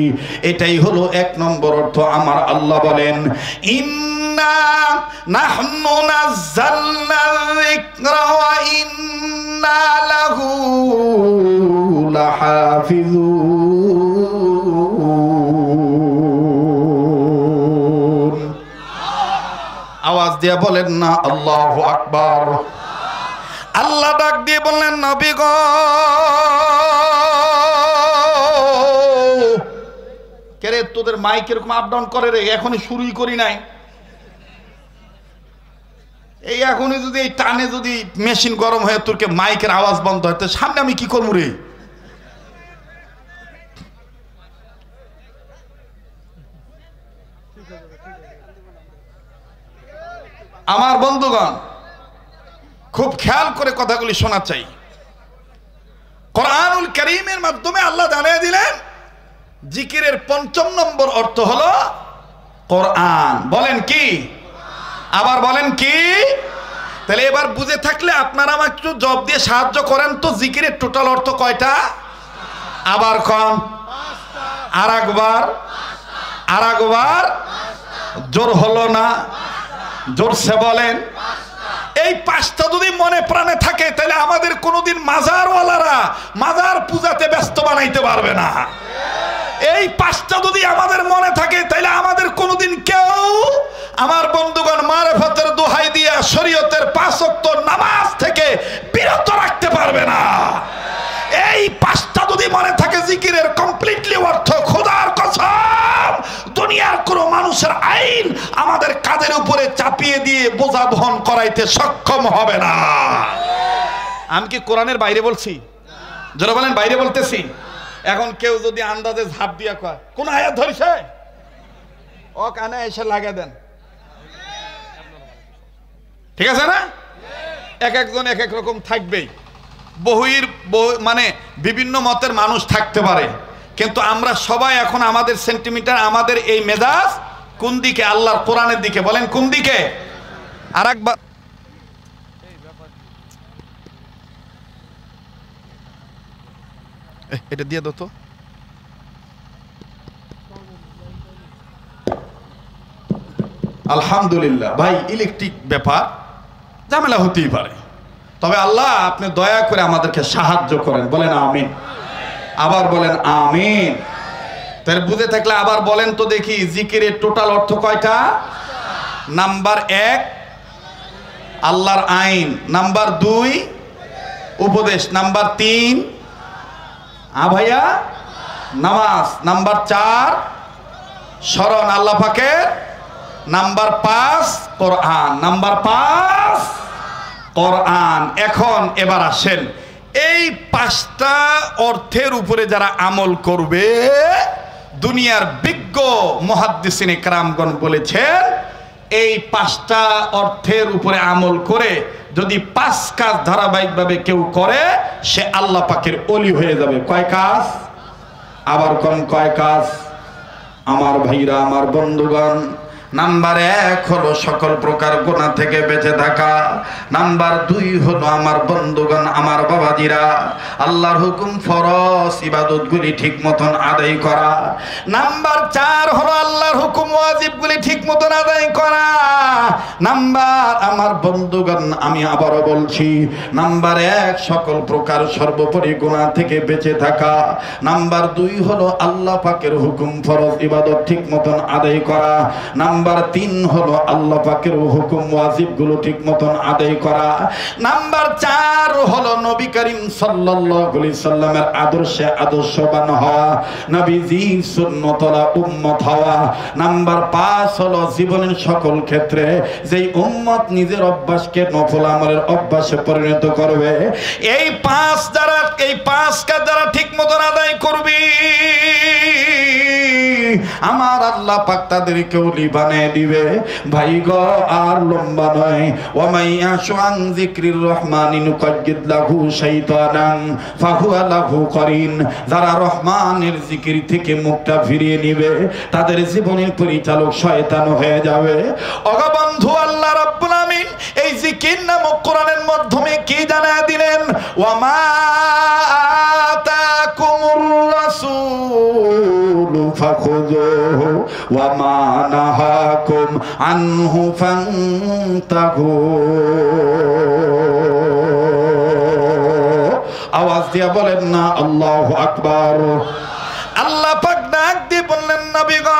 এটাই হলো 1 নম্বর অর্থ। আমার আল্লাহ বলেন, ইন্না নাহনু নাযালনা যিকরা ওয়া ইন্না লাহু লাহাফিজুন। আওয়াজ দিয়ে বলেন না আল্লাহু আকবার। আল্লাহ ডাক দিয়ে বললেন, নবী গো, কেরে তোদের মাইক এরকম আপ ডাউন করে রে, এখনই শুরুই করি নাই। এই এখনই যদি এই টানে যদি মেশিন গরম হয়ে তোরকে মাইকের আওয়াজ বন্ধ হয়, তো সামনে আমি কি করবো রে? আমার বন্ধুগণ, খুব খেয়াল করে কথাগুলি শোনা চাই। কোরআনুল কারীমের মাধ্যমে আল্লাহ জানিয়ে দিলেন জিকিরের 5ম নম্বর অর্থ হলো কোরআন। বলেন কি? আবার বলেন কি? তাহলে এবার বুঝে থাকলে আপনারা আমাকে একটু জবাব দিয়ে সাহায্য করেন তো, জিকিরের টোটাল অর্থ কয়টা? আবার কোন? আর একবার জোর হলো না, জোরসে বলেন। এই 5টা যদি মনে প্রাণে থাকে, তাহলে আমাদের কোনোদিন মাজারওয়ালারা মাজার পূজাতে ব্যস্ত বানাইতে পারবে না। এই 5টা যদি আমাদের মনে থাকে, তাহলে আমাদের কোনোদিন কেউ, আমার বন্ধুগণ, মারিফতের দোহাই দিয়া শরীয়তের 5 ওয়াক্ত নামাজ থেকে বিরত রাখতে পারবে না। এই 5টা যদি মনে থাকে, জিকিরের কমপ্লিটলি অর্থ, খোদার কসম, দুনিয়ার কোন মানুষের আইন আমাদের কাঁধের উপরে চাপিয়ে দিয়ে বোঝা বহন করাইতে সক্ষম হবে না। আমি কি কোরআনের বাইরে বলছি? যারা বলেন বাইরে বলতেছি। এখন কেউ যদি আন্দাজে ঝাঁপ দিয়া কয় কোন আয়াত ধরিছে, ও কানে এসে লাগিয়ে দেন। ঠিক আছে না? এক একজন এক এক রকম থাকবেই। মানে বিভিন্ন মতের মানুষ থাকতে পারে, কিন্তু আমরা সবাই এখন আমাদের সেন্টিমিটার, আমাদের এই মেজাজ কোন দিকে? আল্লাহর কোরআনের দিকে। বলেন কোন দিকে? আর একবার এটা দিয়ে দাও তো। আলহামদুলিল্লাহ ভাই, ইলেকট্রিক ব্যাপার, ঝামেলা হতেই পারে, তবে আল্লাহ আপনি দয়া করে আমাদেরকে সাহায্য করেন। বলেন আমিন। আবার বলেন আমিন। তাহলে বুঝে থাকলে আবার বলেন তো দেখি, জিকিরের টোটাল অর্থ কয়টা? নাম্বার 1 আল্লাহর আইন, নাম্বার 2 উপদেশ, নাম্বার 3 ভাইয়া নামাজ, নাম্বার 4 স্মরণ আল্লাহ পাকের, নাম্বার 5 কোরআন, নাম্বার 5 কোরআন। এখন এবার আসেন, এই 5টা অর্থের উপরে যারা আমল করবে, দুনিয়ার বিজ্ঞ মুহাদ্দিসিনে কেরামগণ বলেছেন এই 5টা অর্থের উপরে আমল করে যদি 5 কাজ ধারাবাহিকভাবে কেউ করে সে আল্লাহ পাকের ওলি হয়ে যাবে। কয় কাজ? আবার কোন কয় কাজ? আমার ভাইরা, আমার বন্ধুগণ, নাম্বার 1 হলো সকল প্রকার গুনাহ থেকে বেঁচে থাকা। নাম্বার 2 হলো আমার বন্ধুগণ, আমার বাবাজিরা, আল্লাহর হুকুম ফরজ ইবাদতগুলি ঠিক মতন আদায় করা। নাম্বার 4 হলো আল্লাহর হুকুম ওয়াজিবগুলি ঠিক মতন আদায় করা। নাম্বার, আমার বন্ধুগণ আমি আবারও বলছি, নাম্বার 1 সকল প্রকার সর্বোপরি গুনাহ থেকে বেঁচে থাকা। নাম্বার 2 হলো আল্লাহ পাকের হুকুম ফরজ ইবাদত ঠিক মতন আদায় করা। নাম্বার 3 হলো আল্লাহ পাকের হুকুম ওয়াজিব গুলো ঠিক মতন আদায় করা। নাম্বার 4 হলো নবী করিম সাল্লাল্লাহু আলাইহি সাল্লামের আদর্শে আদর্শবান হওয়া, নবীজির সুন্নতলা উম্মত হওয়া। নাম্বার 5 হলো জীবনের সকল ক্ষেত্রে যেই উম্মত নিজের অভ্যাসকে নফল আমলের অভ্যাসে পরিণত করবে। এই 5 কাজ যারা ঠিক মতন আদায় করবে আমার আল্লাহ পাক তাদেরকে ওলি বানিয়ে দিবে। ভাই গো, আর লম্বা নয়। ওয়া মাইয়াশু আন যিকরির রহমানি নুকাজ্জিদ লাহু শাইতানান ফাহুয়া লাহু করিন। যারা রহমানের জিকির থেকে মুখটা ফিরিয়ে নিবে তাদের জীবনের পরিচালক শয়তান হয়ে যাবে। ওগো বন্ধু, আল্লাহ রাব্বুল আমিন এই জিকির নামক কোরআনের মাধ্যমে কি জানায় দিলেন? ওয়া মা আতাকুমুর রাসূল ফাখুযুহু ওয়া মা নাহাকুম আনহু ফান্তাহু। আওয়াজ দিয়া বলেন না আল্লাহু আকবার। আল্লাহ পাক ডাক দিয়ে বললেন, নবী গো,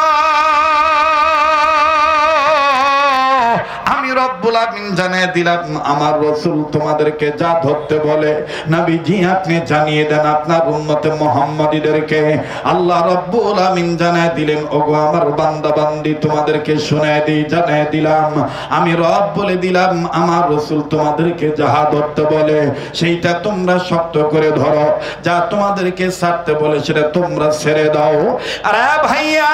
আমি রব্বুল আমিন জানিয়ে দিলাম আমার রাসূল তোমাদেরকে যা ধরতে বলে নবীজি আপনি জানিয়ে দেন আপনার উম্মতে মুহাম্মাদীদেরকে। আল্লাহ রব্বুল আমিন জানিয়ে দিলেন, ওগো আমার বান্দা বান্দি তোমাদেরকে শুনায় দিই, জানিয়ে দিলাম আমি রব বলে দিলাম আমার রাসূল তোমাদেরকে যাহা ধরতে বলে সেইটা তোমরা শক্ত করে ধরো, যা তোমাদেরকে ছাড়তে বলে সেটা তোমরা ছেড়ে দাও। আরে ভাইয়া,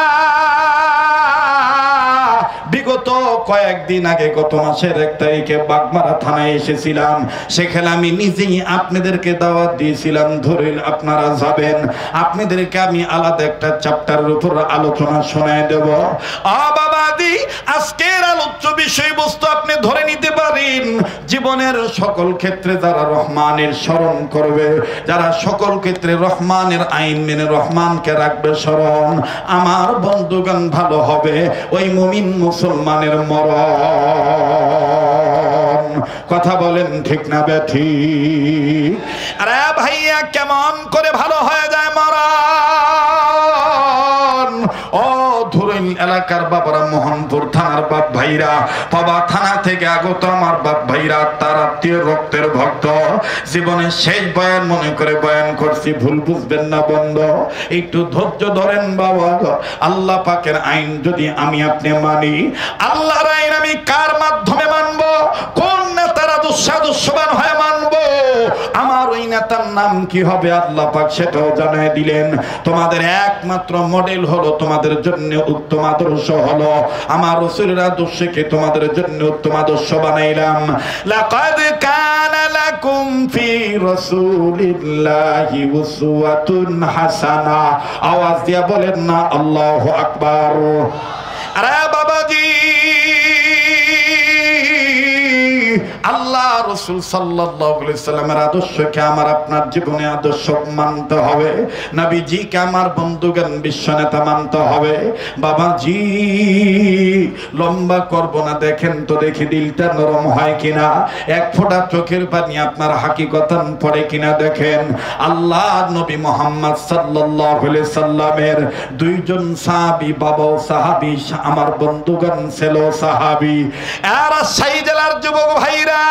বিগত কয়েকদিন আগে গত মাসের 1 তারিখে বাগমারা থানায় এসেছিলাম। সেখানে আমি নিজেই আপনাদেরকে দাওয়াত দিয়েছিলাম, ধরেন আপনারা যাবেন, আপনাদেরকে আমি আলাদা একটা চ্যাপ্টারের উপর আলোচনা শোনায় দেব। বাবাদি, আজকের আলোচ্য বিষয়বস্তু আপনি ধরে নিতে পারেন, জীবনের সকল ক্ষেত্রে যারা রহমানের স্মরণ করবে, যারা সকল ক্ষেত্রে রহমানের আইন মেনে রহমানকে রাখবে স্মরণ, আমার বন্ধুগণ ভালো হবে ওই মুমিন মুসলমানের মরণ। কথা বলেন ঠিক না বেঠিক? আরে ভাইয়া, কেমন করে ভালো হয়ে যায় মরণ? ও ধুরুন এলাকার বাবারা, মোহনপুর থানার বাপ ভাইরা, পাবা থানা থেকে আগত আমার বাপ ভাইরা, তার আত্মীয় রক্তের ভক্ত, জীবনের শেষ বয়ান মনে করে বয়ান করছি, ভুল বুঝবেন না বন্ধ, একটু ধৈর্য ধরেন বাবা। আল্লাহ পাকের আইন যদি আমি আপনি মানি, আল্লাহর আইন আমি কার মাধ্যমে মানবো? কোন নেতারা দুঃসাদস্যবান হয়ে মানবো? আমার ওই নেতার নাম কি হবে আল্লাহ পাক সেটাও জানায় দিলেন। তোমাদের একমাত্র মডেল হলো, তোমাদের জন্য উত্তম আদর্শ হলো আমার রাসূলের আদর্শকে তোমাদের জন্য উত্তম আদর্শ বানাইলাম। লাকাদ কানা লাকুম ফি রাসূলিল্লাহি উসওয়াতুন হাসানা। আওয়াজ দিয়া বলেন না আল্লাহু আকবার। আরে বাবাজি, আল্লাহ রাসূল সাল্লাল্লাহু আলাইহি সাল্লামের আদর্শকে আমার আপনার জীবনে আদর্শ মানতে হবে। নবীজিকে আমার বন্ধুগণ বিশ্ব নেতা মানতে হবে। বাবাজি, লম্বা করব না, দেখেন তো দেখি দিলটা নরম হয় কিনা, এক ফোঁটা চোখের পানি আপনার হাকিকতান পড়ে কিনা দেখেন। আল্লাহ নবী মুহাম্মদ সাল্লাল্লাহু আলাইহি সাল্লামের 2 জন সাহাবী, বাবাও সাহাবী, আমার বন্ধুগণ ছিল সাহাবী। আর সেই জেলার যুবক ভাইরা,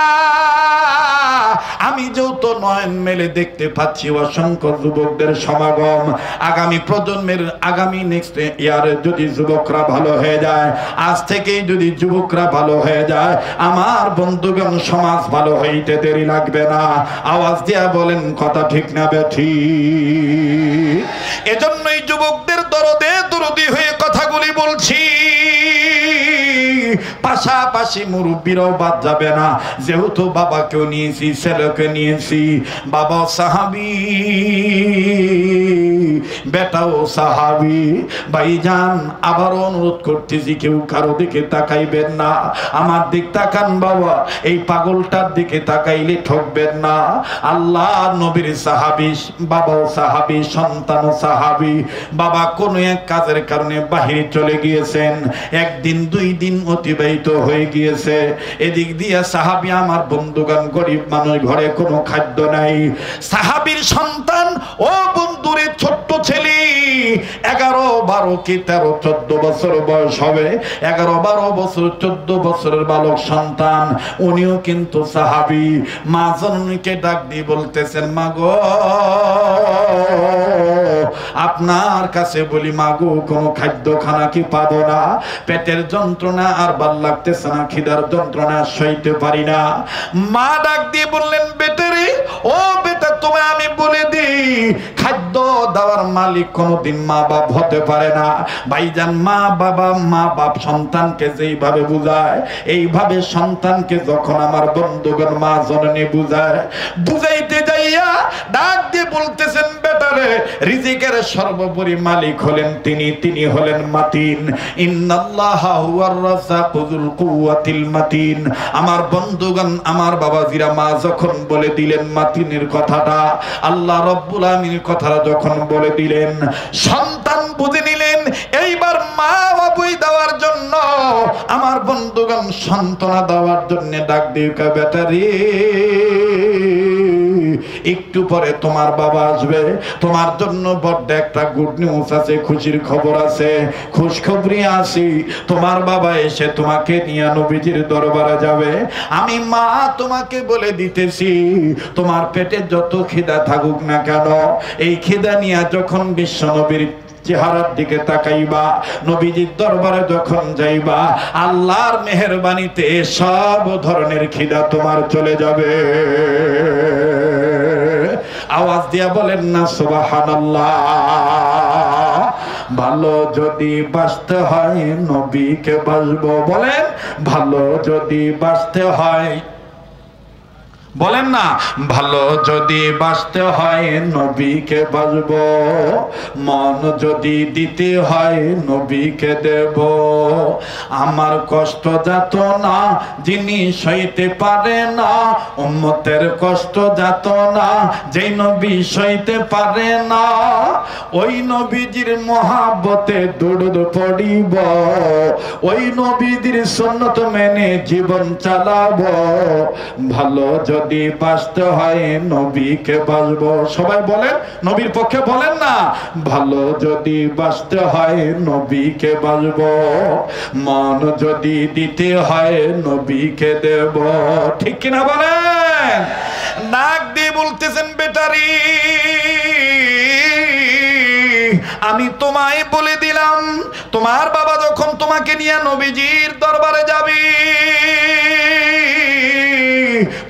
আমি যেহেতু নয়ন মেলে দেখতে পাচ্ছি অসংখ্য যুবকদের সমাগম, আগামী প্রজন্মের, আগামী নেক্সট ইয়ারে যদি যুবকরা ভালো হয়ে যায়, আজ থেকেই যদি যুবকরা ভালো হয়ে যায়, আমার বন্ধুগণ সমাজ ভালো হইতে দেরি লাগবে না। আওয়াজ দিয়া বলেন কথা ঠিক না বেঠিক? এজন্যই যুবকদের দরদে দরদি হয়ে কথাগুলি বলছি। পাশাপাশি মুরব্বীরাও বাদ যাবে না, যেহেতু বাবাকেও নিয়েছি ছেলেকে নিয়েছি। বাবা সাহাবী, বেটাও সাহাবী। ভাইজান আবারও অনুরোধ করতেছি, কেউ কারো দিকে তাকাইবেন না, আমার দিক তাকান বাবা, এই পাগলটার দিকে তাকাইলে ঠকবেন না। আল্লাহ নবীর সাহাবী, বাবাও সাহাবী, সন্তানও সাহাবী। বাবা কোনো এক কাজের কারণে বাহিরে চলে গিয়েছেন, একদিন দুই দিন অতিবাহিত হয়ে গিয়েছে। এদিক দিয়ে সাহাবী, আমার বন্ধুগণ, গরিব মানুষ, ঘরে কোনো খাদ্য নাই। সাহাবীর সন্তান, ও বন্ধুরে, ছোট্ট ছেলে, 11, 12 কি 13, 14 বছর বয়স হবে, 11, 12 বছর, 14 বছরের বালক সন্তান, উনিও কিন্তু সাহাবী। মা জননীকে ডাক দিয়ে বলতেছেন, মা গো, আপনার কাছে বলি, মা গো, কোনো খাদ্য খানা কি পাবো না? পেটের যন্ত্রণা আর ভাল লাগতেছে না, খিদার যন্ত্রণা সইতে পারি না। মা ডাক দিয়ে বললেন, বেটারে, ও বেটা, তোমায় আমি বলে দিই, খাদ্য দেওয়ার মালিক কোনোদিন মা বাপ হতে পারে না। ভাইজান, মা বাপ সন্তানকে যেইভাবে বুঝায়, এইভাবে সন্তানকে যখন আমার বন্ধুগণ মা জননী বুঝায়, বুঝাইতে যাইয়া ডাক দিয়ে বলতেছেন, বেটারে, রিজিকের সর্বোপরি মালিক হলেন তিনি হলেন মাতিন। ইন্নাল্লাহা হুয়ার রাজ্জাকুল কুওয়াতিল মাতিন। আমার বন্ধুগণ, আমার বাবাজিরা, মা যখন বলে দিলেন মাতিনের কথাটা, আল্লাহ রব্বুল আমিনের কথাটা যখন বলে দিলেন, সন্তান বুঝে নিলেন। এইবার মা বাবুই দেওয়ার জন্য, আমার বন্ধুগণ সান্ত্বনা দেওয়ার জন্য ডাক দিয়ে, বেটারে, একটু পরে তোমার বাবা আসবে, তোমার জন্য বড় একটা গুড নিউজ আছে, খুশির খবর আছে, খুশখবরি আসি। তোমার বাবা এসে তোমাকে নিয়ে নবীজির দরবারে যাবে। আমি মা তোমাকে বলে দিতেছি, তোমার পেটে যত খিদা থাকুক না কেন, এই খিদা নিয়ে যখন বিশ্ব নবীর চেহারার দিকে তাকাইবা, নবীজির দরবারে যখন যাইবা, আল্লাহর মেহেরবানিতে সব ধরনের খিদা তোমার চলে যাবে। আওয়াজ দিয়া বলেন না সুবহানাল্লাহ। ভালো যদি বাঁচতে হয় নবীকে বাসবো, বলেন, ভালো যদি বাঁচতে হয়, বলেন না, ভালো যদি বাঁচতে হয় নবীকে বাসবো, মন যদি দিতে হয় নবীকে দেব। আমার কষ্ট যাত না যিনি সইতে পারে না, উম্মতের কষ্ট যাত না যেই নবী সইতে পারে না, ওই নবীজির মহাব্বতে দুরূদ পড়িব, ওই নবীজির সুন্নত মেনে জীবন চালাবো। ভালো যদি বাঁচতে হয় নবীকে বাসবো। সবাই বলেন, নবীর পক্ষে বলেন না, ভালো যদি বাঁচতে হয় নবীকে বাসবো, মন যদি দিতে হয় নবীকে দেব। ঠিক কিনা বলেন? নাক দিয়ে বলতেছেন, বেটারি, আমি তোমায় বলে দিলাম, তোমার বাবা যখন তোমাকে নিয়ে নবীজির দরবারে যাবে,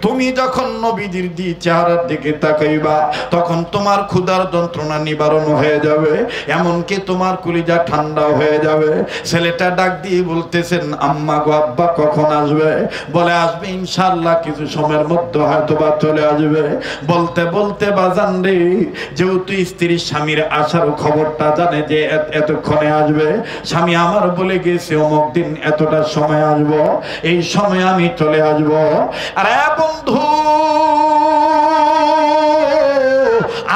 তুমি যখন নবীজির চেহারার দিকে তাকাইবা, তখন তোমার ক্ষুধার যন্ত্রণা নিবারণ হয়ে যাবে, এমনকি তোমার কলিজা ঠান্ডা হয়ে যাবে। ছেলেটা ডাক দিয়ে বলতেছেন, আম্মা গো, আব্বা কখন আসবে? বলে, আসবে ইনশাআল্লাহ, কিছু সময়ের মধ্যে হয়তো বা চলে আসবে। বলতে বলতে বাজান রে, যেহেতু স্ত্রী স্বামীর আসার খবরটা জানে যে এতক্ষণে আসবে, স্বামী আমার বলে গেছে অমুক দিন এতটা সময় আসবো, এই সময় আমি চলে আসবো। আরে বন্ধু,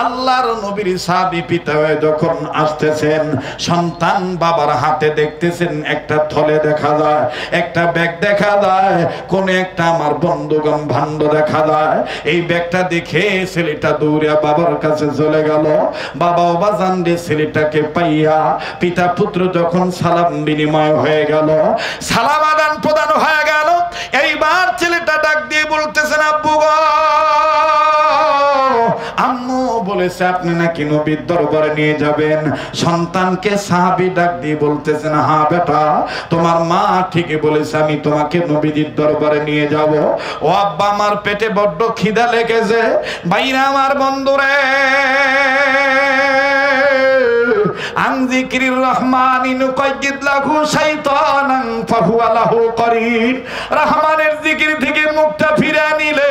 আল্লাহর নবীর সাহাবী পিতা হয়ে যখন আসতেছেন, সন্তান বাবার হাতে দেখতেছেন একটা থলে দেখা যায়, একটা ব্যাগ দেখা যায়, কোন একটা আমার বন্ধুগণ ভাণ্ড দেখা যায়। এই ব্যাগটা দেখে ছেলেটা দৌড়ে বাবার কাছে চলে গেল। বাবা বাজান রে, ছেলেটাকে পাইয়া পিতা পুত্র যখন সালাম বিনিময় হয়ে গেল, সালাম আদান প্রদান হয়ে গেল, এইবার ছেলেটা ডাক দিয়ে বলতেছেন, আব্বু গো, আম্মু বলেছে আপনি নাকি নবীর দরবারে নিয়ে যাবেন। সন্তানকে সাহাবী ডাক দিয়ে বলতেছেন, হ্যাঁ বেটা, তোমার মা ঠিকই বলেছে, আমি তোমাকে নবীর দরবারে নিয়ে যাব। ও আব্বা, আমার পেটে বড্ড খিদা লেগেছে। বাইরে আমার বন্ধুরে, আন যিকরির রহমানি নুকাইয়িদ লাহু শাইতানান ফাহুয়া লাহু করিন। রহমানের জিকির থেকে মুখটা ফিরিয়ে নিলে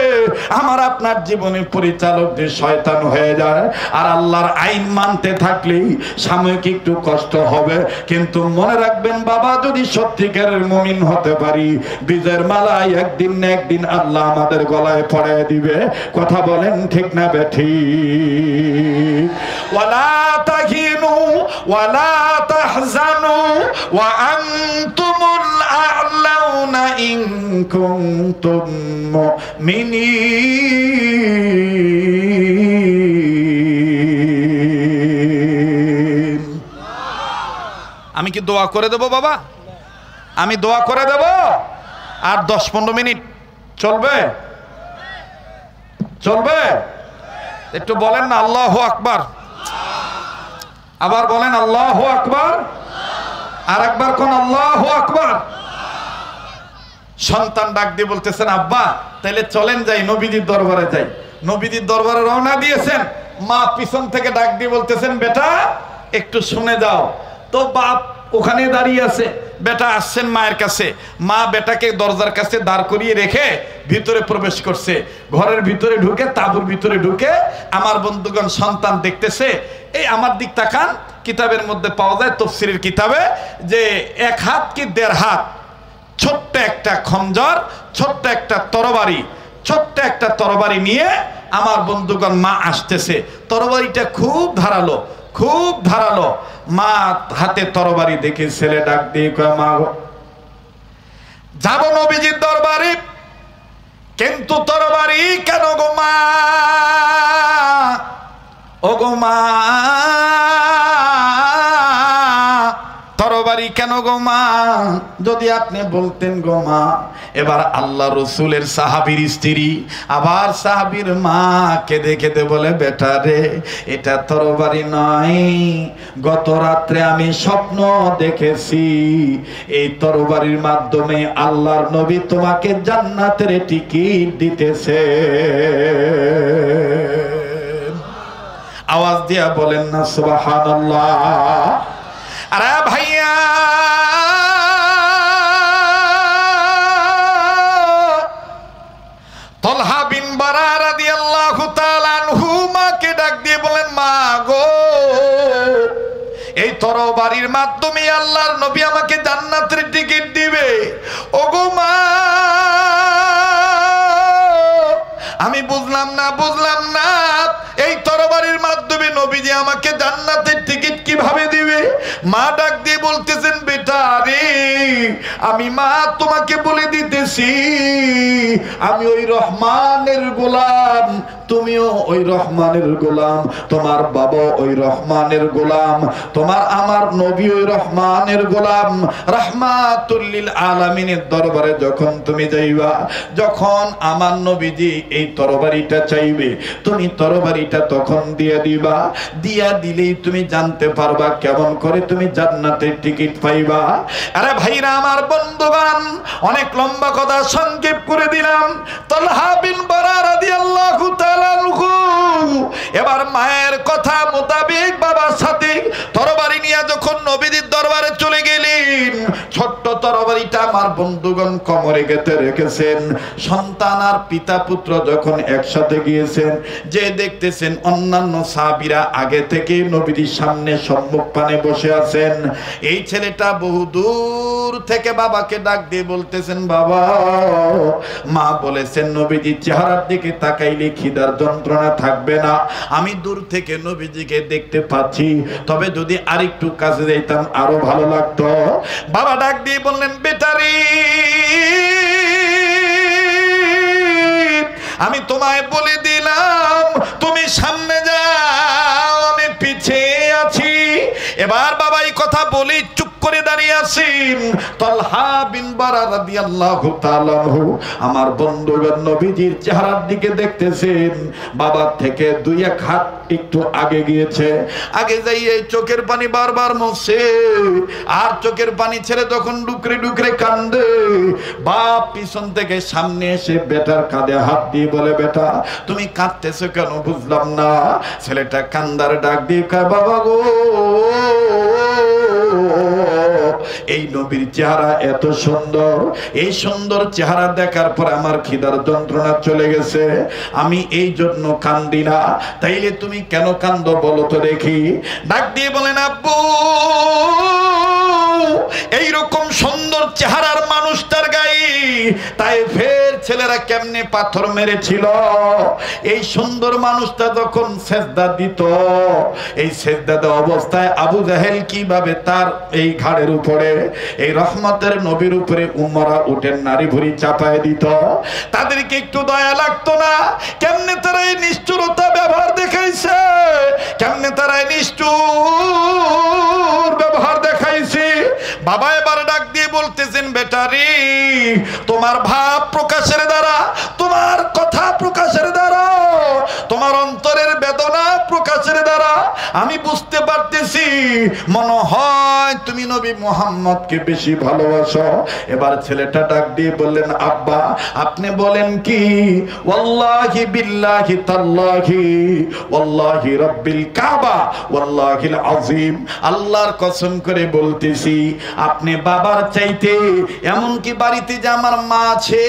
আমার আপনার জীবনের পরিচালক যে শয়তান হয়ে যায়। আর আল্লাহর আইন মানতে থাকলে সাময়িক একটু কষ্ট হবে, কিন্তু মনে রাখবেন বাবা, যদি সত্যিকারের মুমিন হতে পারি, বিজয়ের মালা একদিন না একদিন আল্লাহ আমাদের গলায় পড়ে দিবে। কথা বলেন ঠিক না বেঠিক? ওয়ালা তাহিনু ওয়ালা তাহজানু ওয়া আনতুমুল আ'লাউনা ইন কুনতুম মুমিনিন। আমি কি দোয়া করে দেব বাবা? আমি দোয়া করে দেব? আর 10-15 মিনিট চলবে? চলবে? একটু বলেন না আল্লাহু আকবার। আবার বলেন আল্লাহু আকবার। আর একবার কোন আল্লাহু আকবার। সন্তান ডাক দিয়ে বলতেছেন, আব্বা তাহলে চলেন যাই, নবীজির দরবারে যাই। নবীজির দরবারে রওনা দিয়েছেন। মা পিছন থেকে ডাক দিয়ে বলতেছেন, বেটা একটু শুনে যাও। তো বাপ ওখানে দাঁড়িয়ে আছে, বেটা আসছেন মায়ের কাছে। মা বেটাকে দরজার কাছে দাঁড় করিয়ে রেখে ভিতরে প্রবেশ করছে। ঘরের ভিতরে ঢুকে, তাঁবুর ভিতরে ঢুকে আমার বন্ধুগণ সন্তান দেখতেছে। এই আমার দিক তাকান, কিতাবের মধ্যে পাওয়া যায়, তাফসীরের কিতাবে, যে 1 হাত কি 1.5 হাত ছোট্ট একটা খঞ্জর, ছোট্ট একটা তরবারি, ছোট্ট একটা তরবারি নিয়ে আমার বন্ধুগণ মা আসতেছে। তরবারিটা খুব ধারালো, খুব ধারালো। মা হাতে তরবারি দেখে ছেলে ডাক দিয়ে কয়, মা যাব নবীজির দরবারে, কিন্তু তরবারি কেন গো মা? ও গো মা, তরবারি কেন গো মা? যদি আপনি বলতেন গো মা। এবার আল্লাহ রসুলের সাহাবীর স্ত্রী আবার সাহাবীর মা কেঁদে কেঁদে বলে, বেটা রে, এটা তরবারি নয়, গত রাত্রে আমি স্বপ্ন দেখেছি এই তরবারির মাধ্যমে আল্লাহর নবী তোমাকে জান্নাতের টিকিট দিতেছে। আওয়াজ দিয়া বলেন না সুবহানাল্লাহ। আরে ভাইয়া, তলহা বিন বারা রাদিয়াল্লাহু তাআলা আনহু মাকে ডাক দিয়ে বলেন, মা গো, এই তরবারির মাধ্যমে আল্লাহর নবী আমাকে জান্নাতের টিকিট দিবে। ও গো মা, আমি বুঝলাম না এই তরবারির মাধ্যমে নবীজি আমাকে জান্নাতের টিকিট কিভাবে দিবে? মা ডাক দিয়ে বলতেছেন, বেটা রে, আমি মা তোমাকে বলে দিতেছি, আমি ওই রহমানের গোলাম, তুমিও ওই রহমানের গোলাম, তোমার বাবা ওই রহমানের গোলাম, তোমার আমার নবী ওই রহমানের গোলাম। রাহমাতুল লিল আলামিনের দরবারে যখন তুমি যাইবা, যখন আমার নবীজি এই তরবারিটা চাইবে, তুমি তরবারিটা তখন দিয়ে দিবা। দিয়া দিলেই তুমি জানতে পারবা কেমন করে তুমি জান্নাতের টিকিট পাইবা। আরে ভাইরা আমার বন্ধুগণ, অনেক লম্বা কথা সংক্ষেপ করে দিলাম। তলহা বিন বারা রাদিয়াল্লাহু তাআলা আনহু এবার মায়ের কথা মোতাবেক বাবার সাথে তরবারি নিয়ে যখন নবীজির দরবারে চলে গেলেন, ছোট্ট তরবারিটা আমার বন্ধুগণ কোমরে গেঁথে রেখেছেন। সন্তান আর পিতা পুত্র যখন একসাথে গিয়েছেন, যে দেখতেছেন অন্যান্য সাহাবীরা আগে থেকে নবীজির সামনে সম্মুখ পানে বসে আছেন। এই ছেলেটা বহু দূর থেকে বাবাকে ডাক দিয়ে বলতেছেন, বাবা, মা বলেছেন নবীজির চেহারার দিকে তাকাইলে খিদার যন্ত্রণা থাকবে না। আমি দূর থেকে নবীজিকে দেখতে পাচ্ছি, তবে যদি আরেকটু কাছে যাইতাম আরো ভালো লাগতো। বাবা ডাক দিয়ে বললেন, বেটারি, আমি তোমায় বলে দিলাম তুমি সামনে যাও, আমি পিছিয়ে আছি। এবার বাবা এই কথা বলি চুপ করে দাঁড়িয়ে আছে। আসছেন তালহা বিন বারা রাদিয়াল্লাহু তাআলা আনহু। আমার বন্ধুগণ নবীজির চেহারার দিকে দেখতেছেন, বাবার থেকে 2-1 হাত একটু আগে গিয়েছে, আগে যাইয়ে চোখের পানি বারবার মুছছে, আর চোখের পানি ছেড়ে তখন ডুকরে ডুকরে কান্দে। বাপ পিছন থেকে সামনে এসে বেটার কাঁধে হাত দিয়ে বলে, বেটা তুমি কাঁদতেছো কেন বুঝলাম না। ছেলেটা কান্দার ডাক দিয়ে কয়, বাবা গো, এই নবীর চেহারা এত সুন্দর, এই সুন্দর চেহারা দেখার পর আমার খিদার যন্ত্রণা চলে গেছে, আমি এই জন্য কান্দি না। তাইলে তুমি কেন কান্দো বলো তো দেখি। ডাক দিয়ে বলেন, আব্বু এইরকম সুন্দর চেহারার মানুষটার গায়ে তাই ফের ছেলেরা কেমনে পাথর মেরেছিল। এই সুন্দর মানুষটা যখন সেজদা দিত, এই সেজদা দেওয়া অবস্থায় আবু জাহেল কিভাবে তার এই ঘাড়ের উপরে, এই রহমতের নবীর উপরে উমরা উঠেন নারী ভুরি চাপায় দিত, তাদেরকে একটু দয়া লাগতো না? কেমনে তারা এই নিষ্ঠুরতা ব্যবহার দেখাইছে, কেমনে তারা এই নিষ্ঠুর ব্যবহার দেখাইছে। বাবা এবার ডাক দিয়ে বলতেছেন, বেটারি তোমার ভাব প্রকাশের দ্বারা, তোমার কথা প্রকাশের দ্বারা, তোমার অন্তরের বেদনা প্রকাশের দ্বারা আমি বুঝতে পারতেছি মনে হয় তুমি নবী মুহাম্মদকে বেশি ভালোবাসো। এবার ছেলেটা ডাক দিয়ে বললেন, আব্বা আপনি বলেন কি? ওয়াল্লাহি বিল্লাহি তাল্লাহি ওয়াল্লাহি রাব্বিল কাবা ওয়াল্লাহিল আযীম, আল্লাহর কসম করে বলতেছি আপনি বাবার চাইতে, এমনকি বাড়িতে যে আমার মা আছে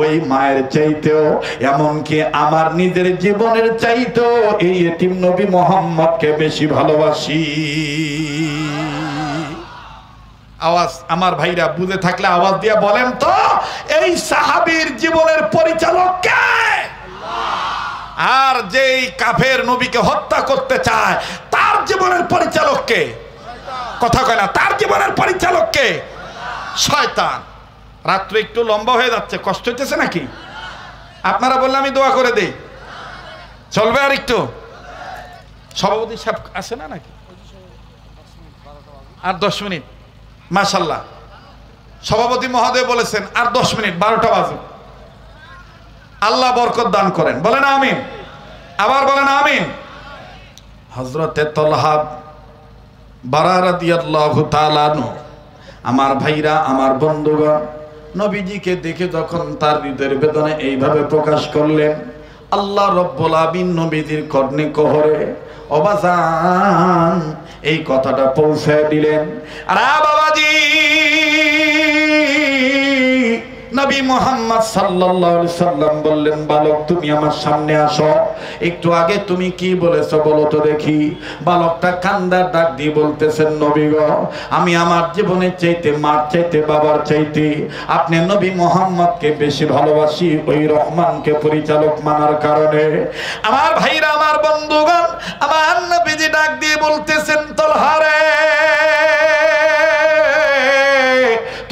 ওই মায়ের চাইতেও, এমনকি আমার নিজের জীবনের চাইতেও এই এতিম নবী মুহাম্মদকে বেশি ভালোবাসি। আওয়াজ আমার ভাইরা বুঝে থাকলে আওয়াজ দিয়ে বলেন তো, এই সাহাবীর জীবনের পরিচালক কে? আর যেই কাফের নবীকে হত্যা করতে চায় তার জীবনের পরিচালক কে? কথা কয় না, তার জীবনের পরিচালক কে? শয়তান। রাত্রে একটু লম্বা হয়ে যাচ্ছে, কষ্ট হইতেছে নাকি? আপনারা বললে আমি দোয়া করে দেই, চলবে আর একটু? সভাপতি সাহেব আছে না নাকি? আর 10 মিনিট, মাশাআল্লাহ। সভাপতি মহোদয় বলেছেন আর 10 মিনিট, 12টা বাজে। আল্লাহ বরকত দান করেন, বলেন আমিন। আবার বলেন আমিন। হযরতে তালহা বারা রাদিয়াল্লাহু তাআলা আনহু, আমার ভাইরা, আমার বন্ধুগণ, নবীজিকে দেখে যখন তার হৃদয়ের বেদনা এইভাবে প্রকাশ করলেন, আল্লাহ রব্বুল আমিন নবীজির কর্ণে কহরে অবাজান এই কথাটা পৌঁছায় দিলেন। আর বাবাজি, নবী মুহাম্মদ সাল্লাল্লাহু আলাইহি সাল্লাম বললেন, বালক তুমি আমার সামনে আসো। একটু আগে তুমি কি বলেছো বলো তো দেখি। বালকটা কান্দার ডাক দিয়ে বলতেছেন, নবী গো, আমি আমার জীবনের চাইতে, মার চাইতে, বাবার চাইতে আপনি নবী মুহাম্মদকে বেশি ভালোবাসি, ওই রহমানকে পরিচালক মানার কারণে। আমার ভাইরা, আমার বন্ধুগণ, আমার নবীজি ডাক দিয়ে বলতেছেন, তালহা রে,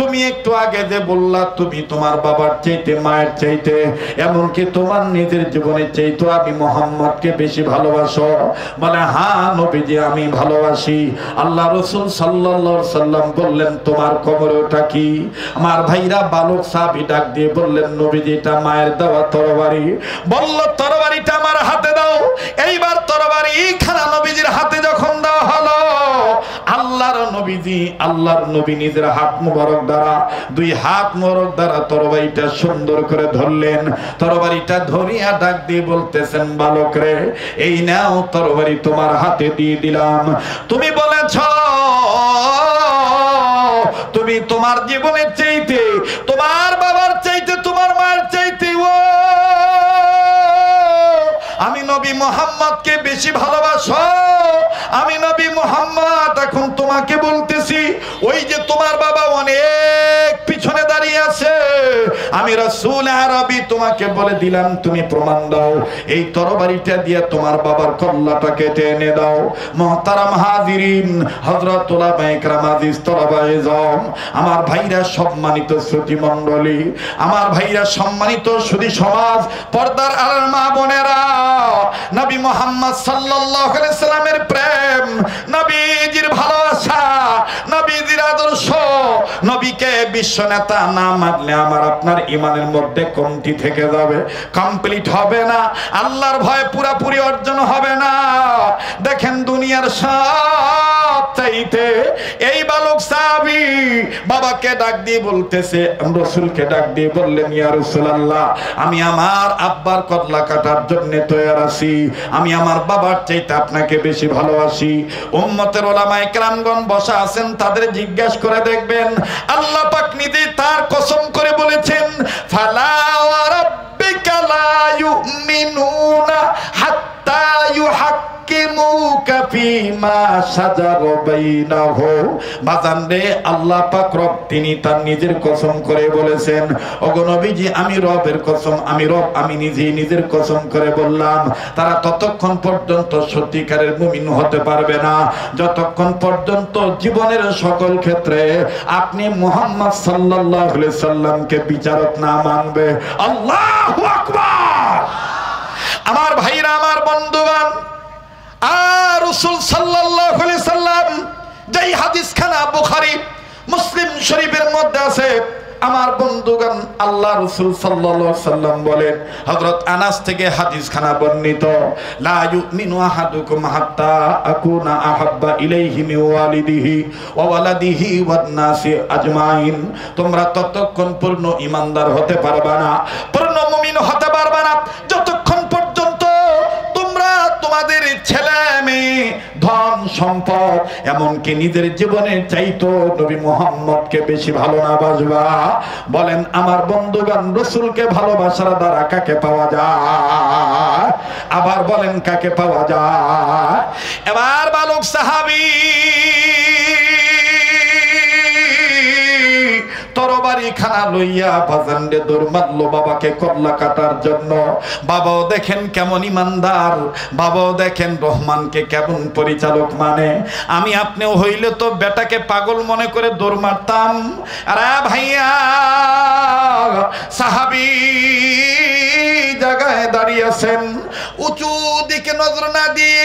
তুমি একটু আগে যে বললা তুমি তোমার বাবার চাইতে, মায়ের চাইতে, এমনকি তোমার নিজের জীবনের চাইতে আমি মুহাম্মদকে বেশি ভালোবাসো। বলে, হ্যাঁ নবীজি আমি ভালোবাসি। আল্লাহ রাসূল সাল্লাল্লাহু আলাইহি সাল্লাম বললেন, তোমার কোমরে ওটা কি? আমার ভাইরা, বালক সাহাবী ডাক দিয়ে বললেন, নবীজি এটা মায়ের দেওয়া তরবারি। বলল, তরবারিটা আমার হাতে দাও। এইবার তরবারি খানা নবীজির হাতে যখন দেওয়া হলো, আল্লাহর নবী নিজের হাত মুবারক দ্বারা, 2 হাত মোবারক দ্বারা তরবারিটা সুন্দর করে ধরলেন। তরবারিটা ধরিয়া ডাক দিয়ে বলতেছেন, বালক রে, এই নাও তরবারি তোমার হাতে দিয়ে দিলাম। তুমি বলেছ তুমি তোমার জীবনের চাইতে, তোমার বাবার চাইতে, তোমার মায়ের চাইতে আমি নবী মুহাম্মদকে বেশি ভালোবাসো। আমি নবী মুহাম্মদ এখন তোমাকে বলতেছি, ওই যে তোমার বাবা অনেক পিছনে দাঁড়িয়ে আছে, আমি রাসূল আরবি তোমাকে বলে দিলাম, তুমি প্রমাণ দাও। এই তরবারিটা দিয়ে তোমার বাবার কল্লাটা কেটে এনে দাও। মুহতারাম হাজিরিন, হযরত উলামায়ে কেরাম, আজিজ তলাবায়ে ইলম, আমার ভাইরা, সম্মানিত শ্রোতী মণ্ডলী, আমার ভাইরা, সম্মানিত সুধী সমাজ, পর্দার আড়াল মা বোনেরা, নবী মুহাম্মদ সাল্লাল্লাহু আলাইহি সাল্লামের প্রেম, নবীজির ভালোবাসা বিশ্ব নেতা না মানলে আমার আপনার ইমানের মধ্যে কমতি থেকে যাবে, কমপ্লিট হবে না, আল্লাহর ভয় পুরাপুরি অর্জন হবে না। দেখেন দুনিয়ার সব চাইতে এই বালক সাহাবী বাবাকে ডাক দিয়ে বলতেছে, রাসূলকে ডাক দিয়ে বললেন, ইয়া রাসূলুল্লাহ, আমি আমার আব্বার কল্লা কাটার জন্য তৈরি আছি, আমি আমার বাবার চাইতে আপনাকে বেশি ভালোবাসি। উম্মতের উলামায়ে কেরামগণ বসা আছেন, তাদের জিজ্ঞাসা করে দেখবেন, আল্লাহ পাক নিজে তার কসম করে বলেছেন, ফালা ওয়া রাব্বিকা লা ইউমিনুনা হাত্তা ইউহাক্কিমুকা ফীমা শাজারা বাইনাহুম। বাজান রে, আল্লাহ পাক রব তিনি তার নিজের কসম করে বলেছেন, ওগো নবীজি আমি রবের কসম, আমি রব, আমি নিজেই নিজের কসম করে বললাম, তারা ততক্ষণ পর্যন্ত সত্যিকারের মুমিন হতে পারবে না যতক্ষণ পর্যন্ত জীবনের সকল ক্ষেত্রে আপনি মুহাম্মদ সাল্লাল্লাহু আলাইহি সাল্লামকে বিচারক না মানবে। আল্লাহু আকবার। আমার ভাইরা, আমার বন্ধুগণ, আর রাসূল সাল্লাল্লাহু আলাইহি সাল্লাম যেই হাদিসখানা বুখারী মুসলিম শরীফের মধ্যে আছে, আমার বন্ধুগণ, আল্লাহ রাসূল সাল্লাল্লাহু আলাইহি সাল্লাম বলেন, হযরত আনাস থেকে হাদিসখানা বর্ণিত, লা ইউমিনু আহাদুকুম হাত্তা আকুনা আহাব্বা ইলাইহি মিন ওয়ালিদিহি ওয়া ওয়ালাদিহি ওয়ান নাসি আজমাইন। তোমরা ততক্ষণ পূর্ণ ঈমানদার হতে পারবে না, পূর্ণ মুমিন হতে পারবে না যতক্ষণ পর্যন্ত তোমরা তোমাদের ছেলে মেয়ে, ধন সম্পদ, এমনকি নিজের জীবনের চাইতো নবী মুহাম্মদকে বেশি ভালো না বাসবা। বলেন আমার বন্ধুগণ, রাসূলকে ভালোবাসার দ্বারা কাকে পাওয়া যায়? আবার বলেন কাকে পাওয়া যায়? এবার বালক সাহাবী তরবারি খানা লইয়া বাজান্ডে দৌড় মারলো বাবাকে কল্লা কাটার জন্য। বাবাও দেখেন কেমন ইমানদার, বাবাও দেখেন রহমানকে কেমন পরিচালক মানে। আমি আপনিও হইলে তো বেটাকে পাগল মনে করে দৌড় মারতাম। আরে ভাইয়া, সাহাবী জায়গায় দাঁড়িয়ে আছেন, উঁচু দিকে নজর না দিয়ে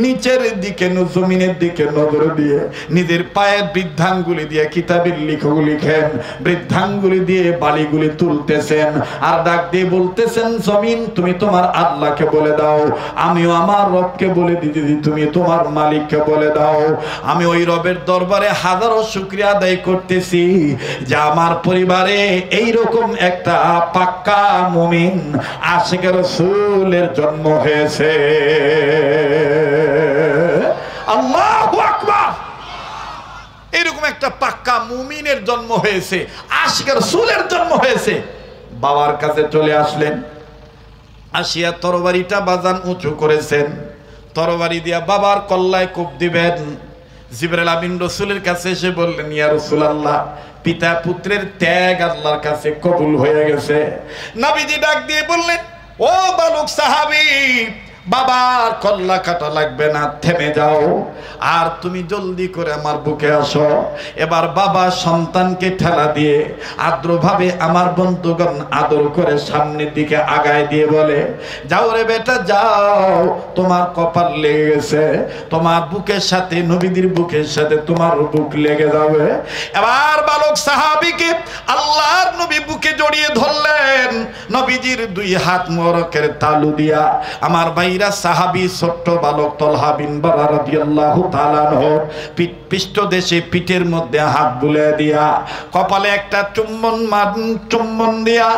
নিচের দিকে, জমিনের দিকে নজর দিয়ে নিজের পায়ের বৃদ্ধাঙ্গুলি দিয়ে কিতাবের লিখগুলি লিখেন, বৃদ্ধাঙ্গুলি দিয়ে বালিগুলি তুলতেছেন, আর ডাক দিয়ে বলতেছেন, জমিন তুমি তোমার আল্লাহকে বলে দাও, আমিও আমার রবকে বলে দিদি, তুমি তোমার মালিককে বলে দাও। আমি ওই রবের দরবারে হাজারো শুকরিয়া আদায় করতেছি যে আমার পরিবারে এইরকম একটা পাক্কা মুমিন আশিকের রাসূলের জন্ম হয়েছে। আল্লাহু আকবার। এরকম একটা পাক্কা মুমিনের জন্ম হয়েছে, আশিকের রাসূলের জন্ম হয়েছে। বাবার কাছে চলে আসলেন, আসিয়া তরবারিটা বাজান উঁচু করেছেন, তরবারি দিয়া বাবার কল্লায় কোপ দিবেন। জিবরাইল আমিন রাসূলের কাছে এসে বললেন, ইয়া রাসূলুল্লাহ, পিতা পুত্রের ত্যাগ আল্লাহর কাছে কবুল হয়ে গেছে। নবীজি ডাক দিয়ে বললেন, ও বালক সাহাবী, বাবার কল্লা কাটা লাগবে না, থেমে যাও, আর তুমি জলদি করে আমার বুকে আসো। এবার বাবা সন্তানকে ঠেলা দিয়ে আদ্রভাবে আমার বন্ধুগণ আদর করে সামনের দিকে আগায় দিয়ে বলে, যাও রে বেটা যাও, তোমার কপাল লেগে গেছে, তোমার বুকের সাথে নবীদের বুকের সাথে তোমার বুক লেগে যাবে। এবার বালক সাহাবীকে আল্লাহর নবী বুকে জড়িয়ে ধরলেন, নবীজির দুই হাত মোবারকের তালু দিয়া আমার ভাইরা সাহাবী ছোট্ট বালক তালহা বিন বারা রাদিয়াল্লাহু তাআলা আনহু পৃষ্ঠদেশে পিঠের মধ্যে হাত বুলিয়ে দিয়া কপালে একটা চুম্বন দিয়া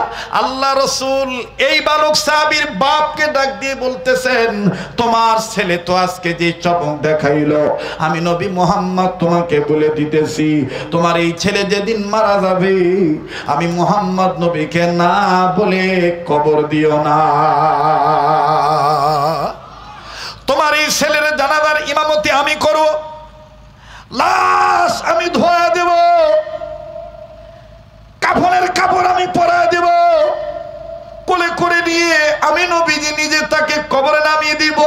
আল্লাহ রাসূল এই বালক সাহাবীর বাপকে ডাক দিয়ে বলতেছেন, তোমার ছেলে তো আজকে যে চমক দেখাইলো, আমি নবী মুহাম্মদ তোমাকে বলে দিতেছি, তোমার এই ছেলে যেদিন মারা যাবে, আমি মুহাম্মদ নবীকে না বলে কবর দিও না। তোমার এই ছেলের জানাজার ইমামতি আমি করব, লাশ আমি ধোয়া দেব, কাফনের কাপড় আমি পরায় দেব, কোলে করে নিয়ে আমি নবীজি নিজে তাকে কবরে নামিয়ে দিব,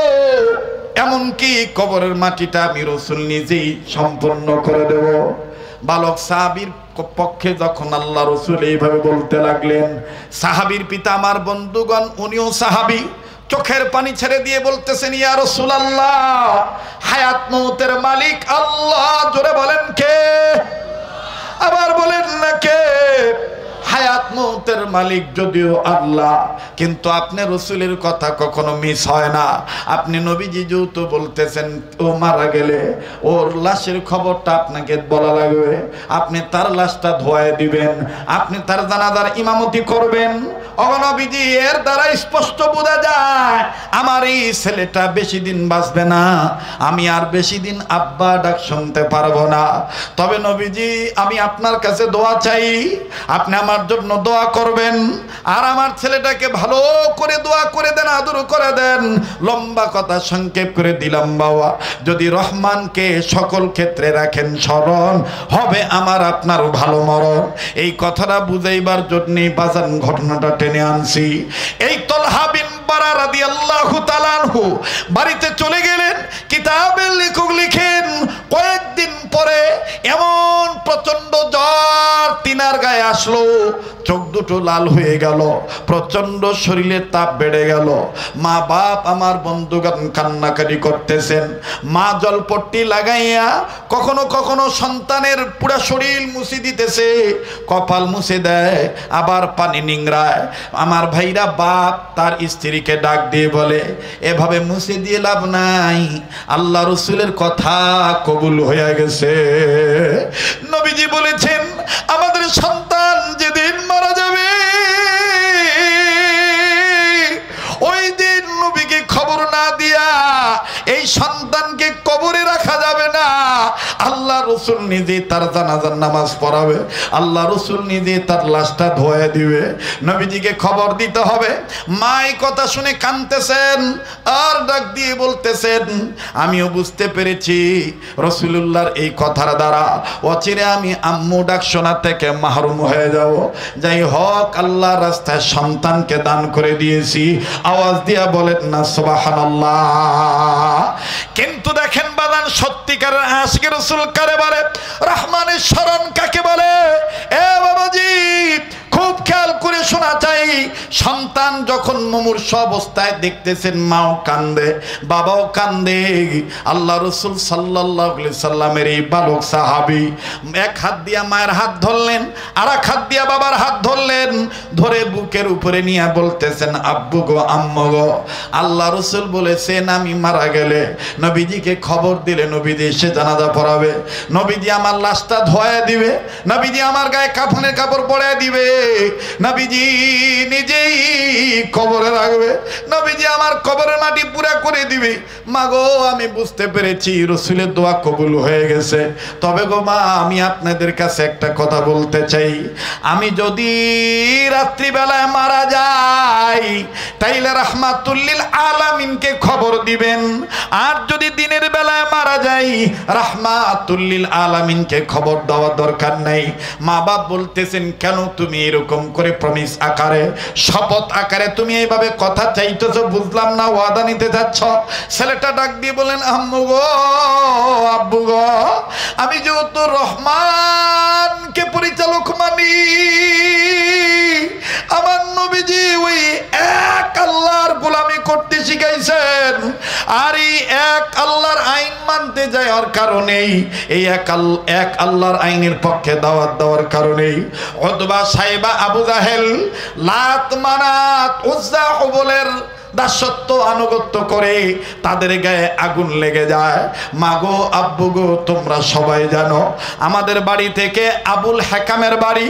এমনকি কবরের মাটিটা আমি রাসূল নিজেই সম্পন্ন করে দেব। বালক সাহাবীর পক্ষে যখন আল্লাহ রাসূল এইভাবে বলতে লাগলেন, সাহাবীর পিতা আমার বন্ধুগণ উনিও সাহাবী, চোখের পানি ছেড়ে দিয়ে বলতেছেন, ইয়া রাসূলুল্লাহ, হায়াত মউতের মালিক আল্লাহ, জোরে বলেন কে? আবার বলেন না কে? হায়াত মৌতের মালিক যদিও আল্লাহ, কিন্তু আপনি রসুলের কথা কখনো মিস হয় না। আপনি নবীজি যেহেতু বলতেছেন ও মারা গেলে ওর লাশের খবরটা আপনাকে বলা লাগবে, আপনি তার লাশটা ধোয়ায় দিবেন, আপনি তার জানাজার ইমামতি করবেন। ও নবীজি, এর দ্বারা স্পষ্ট বোঝা যায় আমার এই ছেলেটা বেশি দিন বাঁচবে না, আমি আর বেশি দিন আব্বা ডাক শুনতে পারবো না। তবে নবীজি, আমি আপনার কাছে দোয়া চাই, আপনি আমার জন্য দোয়া করবেন, আর আমার ছেলেটাকে ভালো করে দোয়া করে দেন, আদর করে দেন। লম্বা কথা সংক্ষেপ করে দিলাম বাবা, যদি রহমানকে সকল ক্ষেত্রে রাখেন স্মরণ, হবে আমার আপনার ভালো মরণ। এই কথাটা বুঝাইবার জন্যই বাজান ঘটনাটা টেনে আনছি। এই তলহা বিন বারা রাদিয়াল্লাহু তাআলা আনহু বাড়িতে চলে গেলেন। কিতাবের লেখক লিখেন কয়েকদিন পরে এমন প্রচন্ড জ্বর তিনার গায়ে আসলো, চোখ দুটো লাল হয়ে গেল, প্রচন্ড শরীরে তাপ বেড়ে গেল। মা বাপ আমার বন্ধুগণ কান্নাকাটি করতেছেন। মা জলপট্টি লাগাইয়া কখনো কখনো সন্তানের পুরা শরীর মুছে দিতেছে, কপাল মুছে দেয়, আবার পানি নিংড়ায়। আমার ভাইরা, বাপ তার স্ত্রীকে ডাক দিয়ে বলে, এভাবে মুছে দিয়ে লাভ নাই, আল্লাহ রসুলের কথা কবুল হয়ে গেছে। নবীজি বলেছেন আমাদের সন্তান যেদিন মারা যাবে ওই দিন নবীকে খবর না দিয়া এই সন্তানকে কবরে রাখা যাবে না। আল্লাহ রসুল নিজে তার জানাজার নামাজ পড়াবে, আল্লাহ রসুল নিজে তার লাশটা ধোয়া দিবে, নবীজিকে খবর দিতে হবে। মা এই কথা শুনে কাঁদতেছেন আর ডাক দিয়ে বলতেছেন, আমিও বুঝতে পেরেছি রসুলুল্লাহর এই কথার দ্বারা অচিরে আমি আম্মু ডাক শোনা থেকে মাহরুম হয়ে যাব। যাই হোক, আল্লাহর রাস্তায় সন্তানকে দান করে দিয়েছি। আওয়াজ দিয়া বলেন না সুবহানাল্লাহ। কিন্তু দেখেন বাদান, সত্যিকারের আশিক রাসূল কারে বলে, রহমানের শরণ কাকে বলে? এ বাবাজি, খুব খেয়াল করে শোনা চাই। সন্তান যখন মুমূর্ষ অবস্থায় দেখতেছেন মাও কান্দে, বাবাও কান্দে। আল্লাহ রসুল সাল্লাল্লাহু আলাইহি সাল্লামের এই বালক সাহাবী এক হাত দিয়া মায়ের হাত ধরলেন, আর এক হাত দিয়া বাবার হাত ধরলেন, ধরে বুকের উপরে নিয়ে বলতেছেন, আব্বু গো, আম্মু গো, আল্লাহ রসুল বলেছেন আমি মারা গেলে নবীজিকে খবর দিলে নবীজি এসে জানাজা পড়াবে, নবীজি আমার লাশটা ধোয়া দিবে, নবীজি আমার গায়ে কাফনের কাপড় পরায় দিবে, নবীজি নিজেই কবরে রাখবে, নবীজি আমার কবরের মাটি পুরা করে দিবে। মা গো, আমি বুঝতে পেরেছি রসুলের দোয়া কবুল হয়ে গেছে। তবে গো মা, আমি আপনাদের কাছে একটা কথা বলতে চাই, আমি যদি রাত্রিবেলায় মারা যাই তাইলে রাহমাতুল লিল আলামিনকে খবর দিবেন, আর যদি দিনের বেলায় মারা যাই রাহমাতুল লিল আলামিনকে খবর দেওয়ার দরকার নেই। মা বাপ বলতেছেন, কেন তুমি এরকম করে প্রমিস আকারে, শপথ আকারে তুমি এইভাবে কথা চাইতেছো, বুঝলাম না, ওয়াদা নিতে যাচ্ছ? ছেলেটা ডাক দিয়ে বলেন, আম্মু গো, আব্বু গো, আমি যেহেতু রহমানকে পরিচালক মানি, আমার নবীজি ওই এক আল্লাহর গোলামি করতে শিখাইছেন, আর এই এক আল্লাহর আইন মানতে যাওয়ার কারণেই, এই এক আল্লাহর আইনের পক্ষে দাওয়াত দেওয়ার কারণেই উতবা, সাইবা, আবু জাহেল, লাত, মানাত, উজ্জা, হুবলের দাসত্ব আনুগত্য করে তাদের গায়ে আগুন লেগে যায়। মাগো, আব্বু গো, তোমরা সবাই জানো আমাদের বাড়ি থেকে আবুল হাকামের বাড়ি,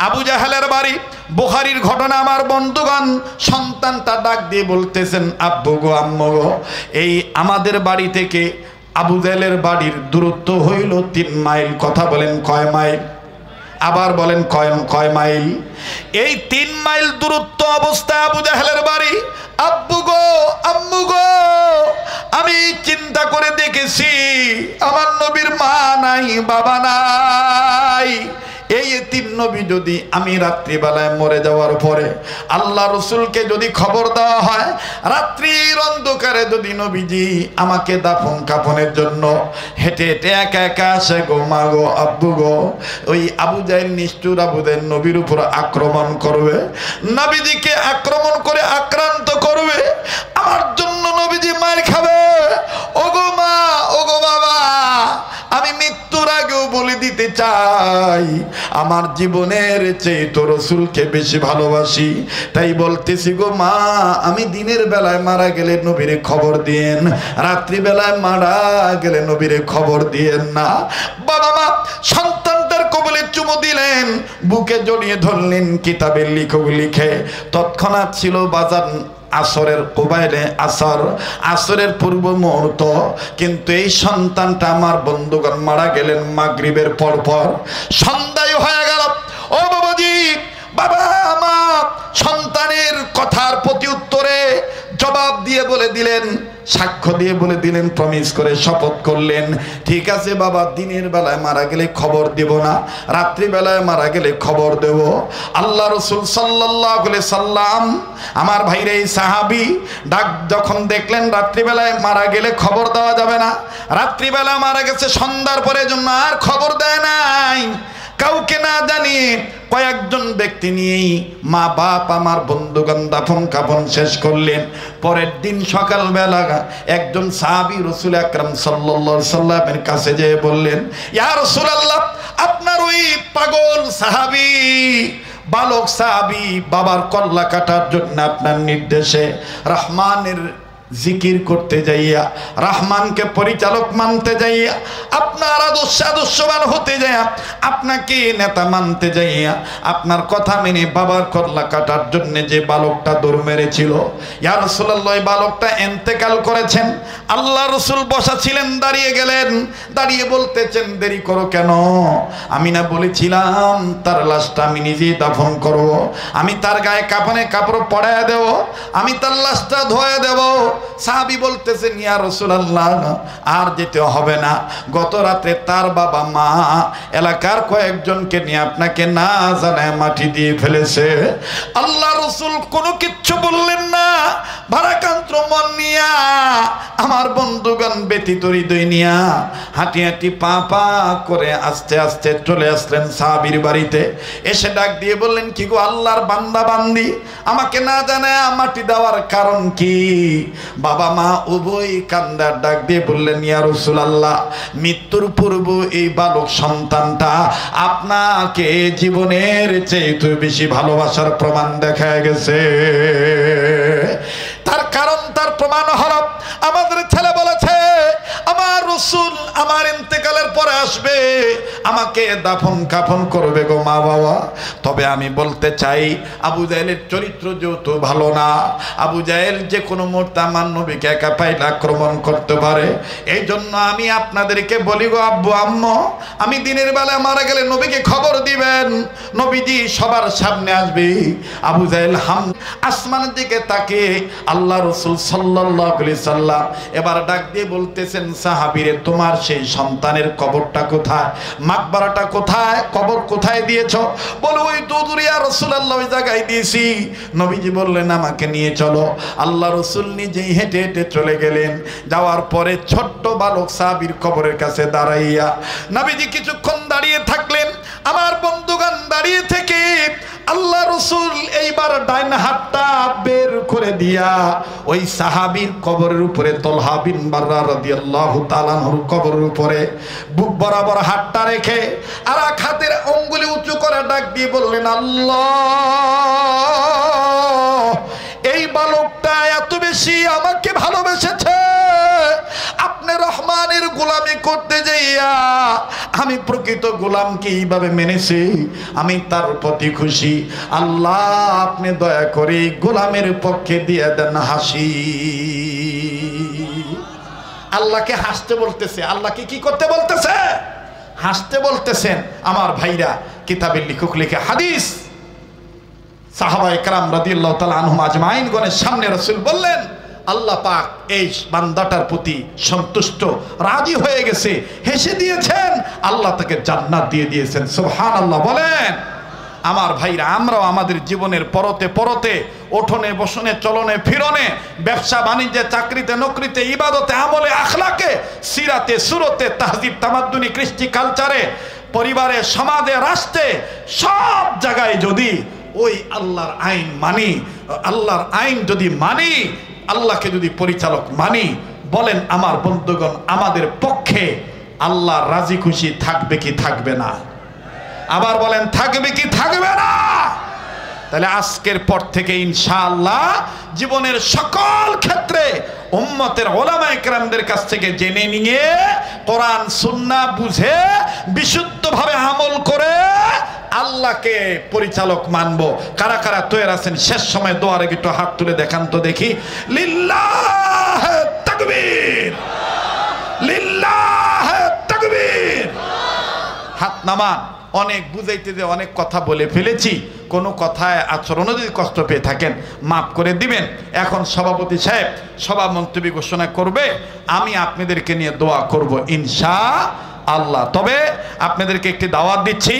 আবু জাহেলের বাড়ি। বুখারীর ঘটনা আমার বন্ধুগণ। সন্তানটা ডাক দিয়ে বলতেছেন, আব্বু গো, আম্মু গো, এই আমাদের বাড়ি থেকে আবু জাহেলের বাড়ির দূরত্ব হইল 3 মাইল। কথা বলেন কয় মাইল? আবার বলেন কয় মাইল? এই 3 মাইল দূরত্ব অবস্থায় আবু জাহেলের বাড়ি। আব্বু গো, আম্মু গো, আমি চিন্তা করে দেখেছি আমার নবীর মা নাই, বাবা নাই। এই এতিম নবী যদি আমি রাত্রিবেলায় মরে যাওয়ার পরে আল্লাহ রসুলকে যদি খবর দেওয়া হয়, রাত্রির অন্ধকারে যদি নবীজি আমাকে দাফন কাফনের জন্য হেঁটে হেঁটে একা একা আসে, গো মা গো, আব্বু গো, ওই আবু জাহেল নিষ্ঠুর আবু জাহেল নবীর উপর আক্রমণ করবে, নবীজিকে আক্রমণ করে আক্রান্ত করবে, আমার জন্য নবীজি মার খাবে। ওগো মা, ওগো বাবা, আমি মৃত্যুর আগেও বলে দিতে চাই চাই, আমার জীবনের চেয়ে তো রসুলকে বেশি ভালোবাসি। তাই বলতেছি গো মা, আমি দিনের বেলায় মারা গেলে নবীরে খবর দিয়েন, রাত্রি বেলায় মারা গেলে নবীরে খবর দিয়েন না। বাবা মা সন্তানটার কবলে চুমু দিলেন, বুকে জড়িয়ে ধরলেন, কিতাবের লিখক লিখে। তৎক্ষণাৎ ছিল বাজার আসরের কুবাইলে আসরের পূর্ব মুহূর্ত, কিন্তু এই সন্তানটা আমার বন্ধুগণ মারা গেলেন মাগরিবের পরপর। সন্ধ্যায় হয়ে গেল। ও বাবাজি, বাবা আমার সন্তানের কথার প্রতি উত্তরে জবাব দিয়ে বলে দিলেন, সাক্ষ্য দিয়ে বলে দিলেন, প্রমিস করে শপথ করলেন, ঠিক আছে বাবা, দিনের বেলায় মারা গেলে খবর দেব না, রাত্রি বেলায় মারা গেলে খবর দেব। আল্লাহ রসুল সাল্লাল্লাহু আলাইহি সাল্লাম আমার ভাইরে এই সাহাবী ডাক যখন দেখলেন রাত্রিবেলায় মারা গেলে খবর দেওয়া যাবে না, রাত্রিবেলা মারা গেছে সন্ধ্যার পরে, জন্য আর খবর দেয় নাই, কাউকে না জানি কয়েকজন ব্যক্তি নিয়েই মা বাপ আমার বন্ধুগণ দাফন কাফন শেষ করলেন। পরের দিন সকালবেলা একজন সাহাবী রাসূল আকরাম সাল্লাল্লাহু আলাইহি সাল্লামের কাছে যেয়ে বললেন, ইয়া রাসূলুল্লাহ, আপনার ওই পাগল সাহাবী, বালক সাহাবী বাবার কল্লা কাটার জন্য আপনার নির্দেশে রহমানের জিকির করতে যাইয়া, রহমানকে পরিচালক মানতে যাইয়া, আপনার আদর্শবান হতে যাইয়া, আপনাকে নেতা মানতে যাইয়া, আপনার কথা মেনে বাবার কল্লা কাটার জন্য যে বালকটা দৌড় মেরেছিল, ইয়া রাসূলুল্লাহ, বালকটা ইন্তেকাল করেছেন। আল্লাহ রসুল বসা ছিলেন, দাঁড়িয়ে গেলেন, দাঁড়িয়ে বলতেছেন, দেরি করো কেন? আমি না বলেছিলাম তার লাশটা আমি নিজেই দাফন করব, আমি তার গায়ে কাফনে কাপড় পরাইয়া দেব, আমি তার লাশটা ধোয়া দেব। সাহাবী বলতেছেন, ইয়া রাসূলুল্লাহ, আর যেতে হবে না, গত রাতে তার বাবা মা এলাকার কয়েকজনকে নিয়ে আপনাকে না জানায় মাটি দিয়ে ফেলেছে। আল্লাহ রসুল কোনো কিচ্ছু বললেন না, ভারাক্রান্ত মন নিয়া আমার বন্ধুগণ ব্যতীত হৃদয় নিয়া হাঁটি হাঁটি পা পা করে আস্তে আস্তে চলে আসলেন সাহাবীর বাড়িতে। এসে ডাক দিয়ে বললেন, কি গো আল্লাহর বান্দা বান্দি, আমাকে না জানায় মাটি দেওয়ার কারণ কি? বাবা মা উভয় কান্দার ডাক দিয়ে বললেন, ইয়া রাসূলুল্লাহ, মৃত্যুর পূর্ব এই বালক সন্তানটা আপনাকে জীবনের চেয়ে বেশি ভালোবাসার প্রমাণ দেখা গেছে। তার কারণ, তার প্রমাণ হলো আমাদের ছেলে বলেছে আমার রাসূল আমার ইন্তেকালের পরে আসবে, আমাকে দাফন কাফন করবে গো মা বাবা। তবে আমি বলতে চাই, আবু জাহেলের চরিত্র যেহেতু ভালো না, আবু জাহেল যে কোনো মুহূর্তে আমার নবীকে একা পাইলে আক্রমণ করতে পারে, এই জন্য আমি আপনাদেরকে বলি গো আব্বু আম্মু, আমি দিনের বেলা মারা গেলে নবীকে খবর দিবেন, নবীজি সবার সামনে আসবে। আবু জাহেল আসমানের দিকে তাকিয়ে আল্লাহ রাসূল সাল্লাল্লাহু আলাইহি সাল্লাম এবার ডাক দিয়ে বলতেছেন, সাহাবীরে, তোমার সেই সন্তানের কবরটা কোথায়, মাকবারাটা কোথায়, কবর কোথায় দিয়েছো? বলে, ওই দূরে ইয়া রাসূলুল্লাহ, ওই জায়গায় দিয়েছি। নবীজি বললেন, আমাকে নিয়ে চলো। আল্লাহ রাসূল নিজেই হেঁটে হেঁটে চলে গেলেন। যাওয়ার পরে ছোট্ট বালক সাহাবীর কবরের কাছে দাঁড়াইয়া নবীজি কিছুক্ষণ দাঁড়িয়ে থাকলেন। আমার বন্ধুগণ, দাঁড়িয়ে থেকে আল্লাহ রাসূল এইবার ডাইন হাতটা বের করে দিয়া ওই সাহাবীর কবরের উপরে, তালহা বিন বাররা রাদিয়াল্লাহু তাআলা আনহুর কবরের উপরে বুক বরাবর হাতটা রেখে আর এক হাতের আঙ্গুলি উঁচু করে ডাক দিয়ে বললেন, আল্লাহ, এই বালকটা এত বেশি আমাকে ভালোবেসেছে, আপনি রহমানের গোলামি করতে যাইয়া আমি প্রকৃত গোলামকে এইভাবে মেনেছি, আমি তার প্রতি খুশি। আল্লাহ, আপনি দয়া করে গোলামের পক্ষে দিয়ে দেন হাসি। আল্লাহকে হাসতে বলতেছে। আল্লাহকে কি করতে বলতেছে? হাসতে বলতেছেন। আমার ভাইরা, কিতাবের লেখক লিখে হাদিস, সাহাবায়ে কেরাম রাদিয়াল্লাহু তাআলা আনহুম আজমাইন গণের সামনে রাসূল বললেন, আল্লাহ পাক এই বান্দাটার প্রতি সন্তুষ্ট, রাজি হয়ে গেছে, হেসে দিয়েছেন, আল্লাহ তাকে জান্নাত দিয়ে দিয়েছেন। সুবহানাল্লাহ বলেন। আমার ভাইরা, আমরাও আমাদের জীবনের পরতে পরতে, ওঠনে বসনে, চলনে ফিরনে, ব্যবসা বাণিজ্যে, চাকরিতে নকরিতে, ইবাদতে, আমলে, আখলাকে, সিরাতে, সুরতে, তাহজিব, তামাদ্দুনি, কৃষ্টি, কালচারে, পরিবারে, সমাজে, রাষ্ট্রে, সব জায়গায় যদি ওই আল্লাহর আইন মানি, আল্লাহর আইন যদি মানি, আল্লাহকে যদি পরিচালক মানি, বলেন আমার বন্ধুগণ, আমাদের পক্ষে আল্লাহ রাজি খুশি থাকবে কি থাকবে না? আবার বলেন থাকবে কি থাকবে না? তাহলে আজকের পর থেকে ইনশাআল্লাহ জীবনের সকল ক্ষেত্রে উম্মতের ওলামায়ে কেরামদের কাছ থেকে জেনে নিয়ে কোরআন সুন্নাহ বুঝে বিশুদ্ধভাবে আমল করে আল্লাহকে পরিচালক মানব। কারা কারা তৈরি আছেন শেষ সময় দোয়ার আগে একটু হাত তুলে দেখান তো দেখি। লিল্লাহ তাকবীর, লিল্লাহ তাকবীর। হাত নামান। অনেক বুঝাইতে যে অনেক কথা বলে ফেলেছি, কোনো কথায় আচরণে যদি কষ্ট পেয়ে থাকেন মাফ করে দিবেন। এখন সভাপতি সাহেব সভা মন্তব্য ঘোষণা করবে, আমি আপনাদেরকে নিয়ে দোয়া করব ইনশাআল্লাহ। তবে আপনাদেরকে একটি দাওয়াত দিচ্ছি,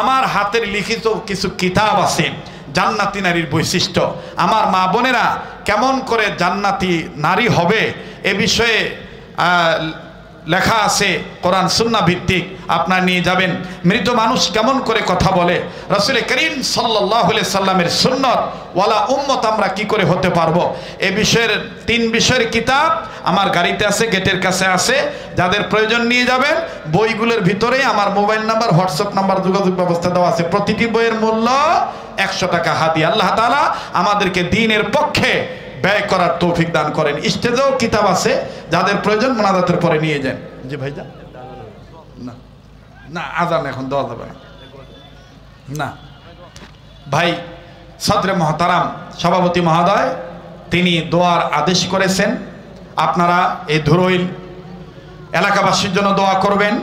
আমার হাতের লিখিত কিছু কিতাব আছে জান্নাতি নারীর বৈশিষ্ট্য। আমার মা বোনেরা কেমন করে জান্নাতি নারী হবে এ বিষয়ে লেখা আছে, কোরআন সুন্নাহ ভিত্তিক। আপনারা নিয়ে যাবেন। মৃত মানুষ কেমন করে কথা বলে, রাসূল করিম সাল্লাল্লাহু আলাইহি সাল্লামের সুন্নাত ওয়ালা উম্মত আমরা কি করে হতে পারবো, এ বিষয়ের 3 বিষয়ের কিতাব আমার গাড়িতে আছে, গেটের কাছে আছে। যাদের প্রয়োজন নিয়ে যাবেন। বইগুলোর ভিতরে আমার মোবাইল নাম্বার, হোয়াটসঅ্যাপ নাম্বার, যোগাযোগ ব্যবস্থা দেওয়া আছে। প্রতিটি বইয়ের মূল্য 100 টাকা হাদিয়া। আল্লাহ তাআলা আমাদেরকে দ্বীনের পক্ষে ব্যয় করার তৌফিক দান করেন। স্টেজেও কিতাব আছে, যাদের প্রয়োজন মোনাজাতের পরে নিয়ে যান। জি ভাইজান, না না আজান এখন দেওয়া যাবে না। না ভাই সদরে মহতারাম সভাপতি মহোদয় তিনি দোয়ার আদেশ করেছেন। আপনারা এই ধুরইল এলাকাবাসীর জন্য দোয়া করবেন।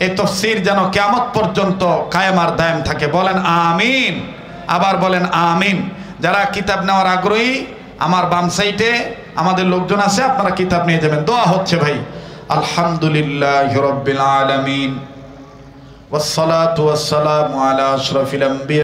এই তাফসীর যেন কিয়ামত পর্যন্ত কায়েম আর দায়েম থাকে। বলেন আমিন। আবার বলেন আমিন। যারা কিতাব নেওয়ার আগ্রহী আমার বাম সাইডে আমাদের লোকজন আছে, আপনারা কিতাব নিয়ে যাবেন। দোয়া হচ্ছে ভাই। আলহামদুলিল্লাহি রাব্বিল আলামিন ওয়াস সালাতু ওয়াস সালামু আলা আশরাফিল আম্বিয়া।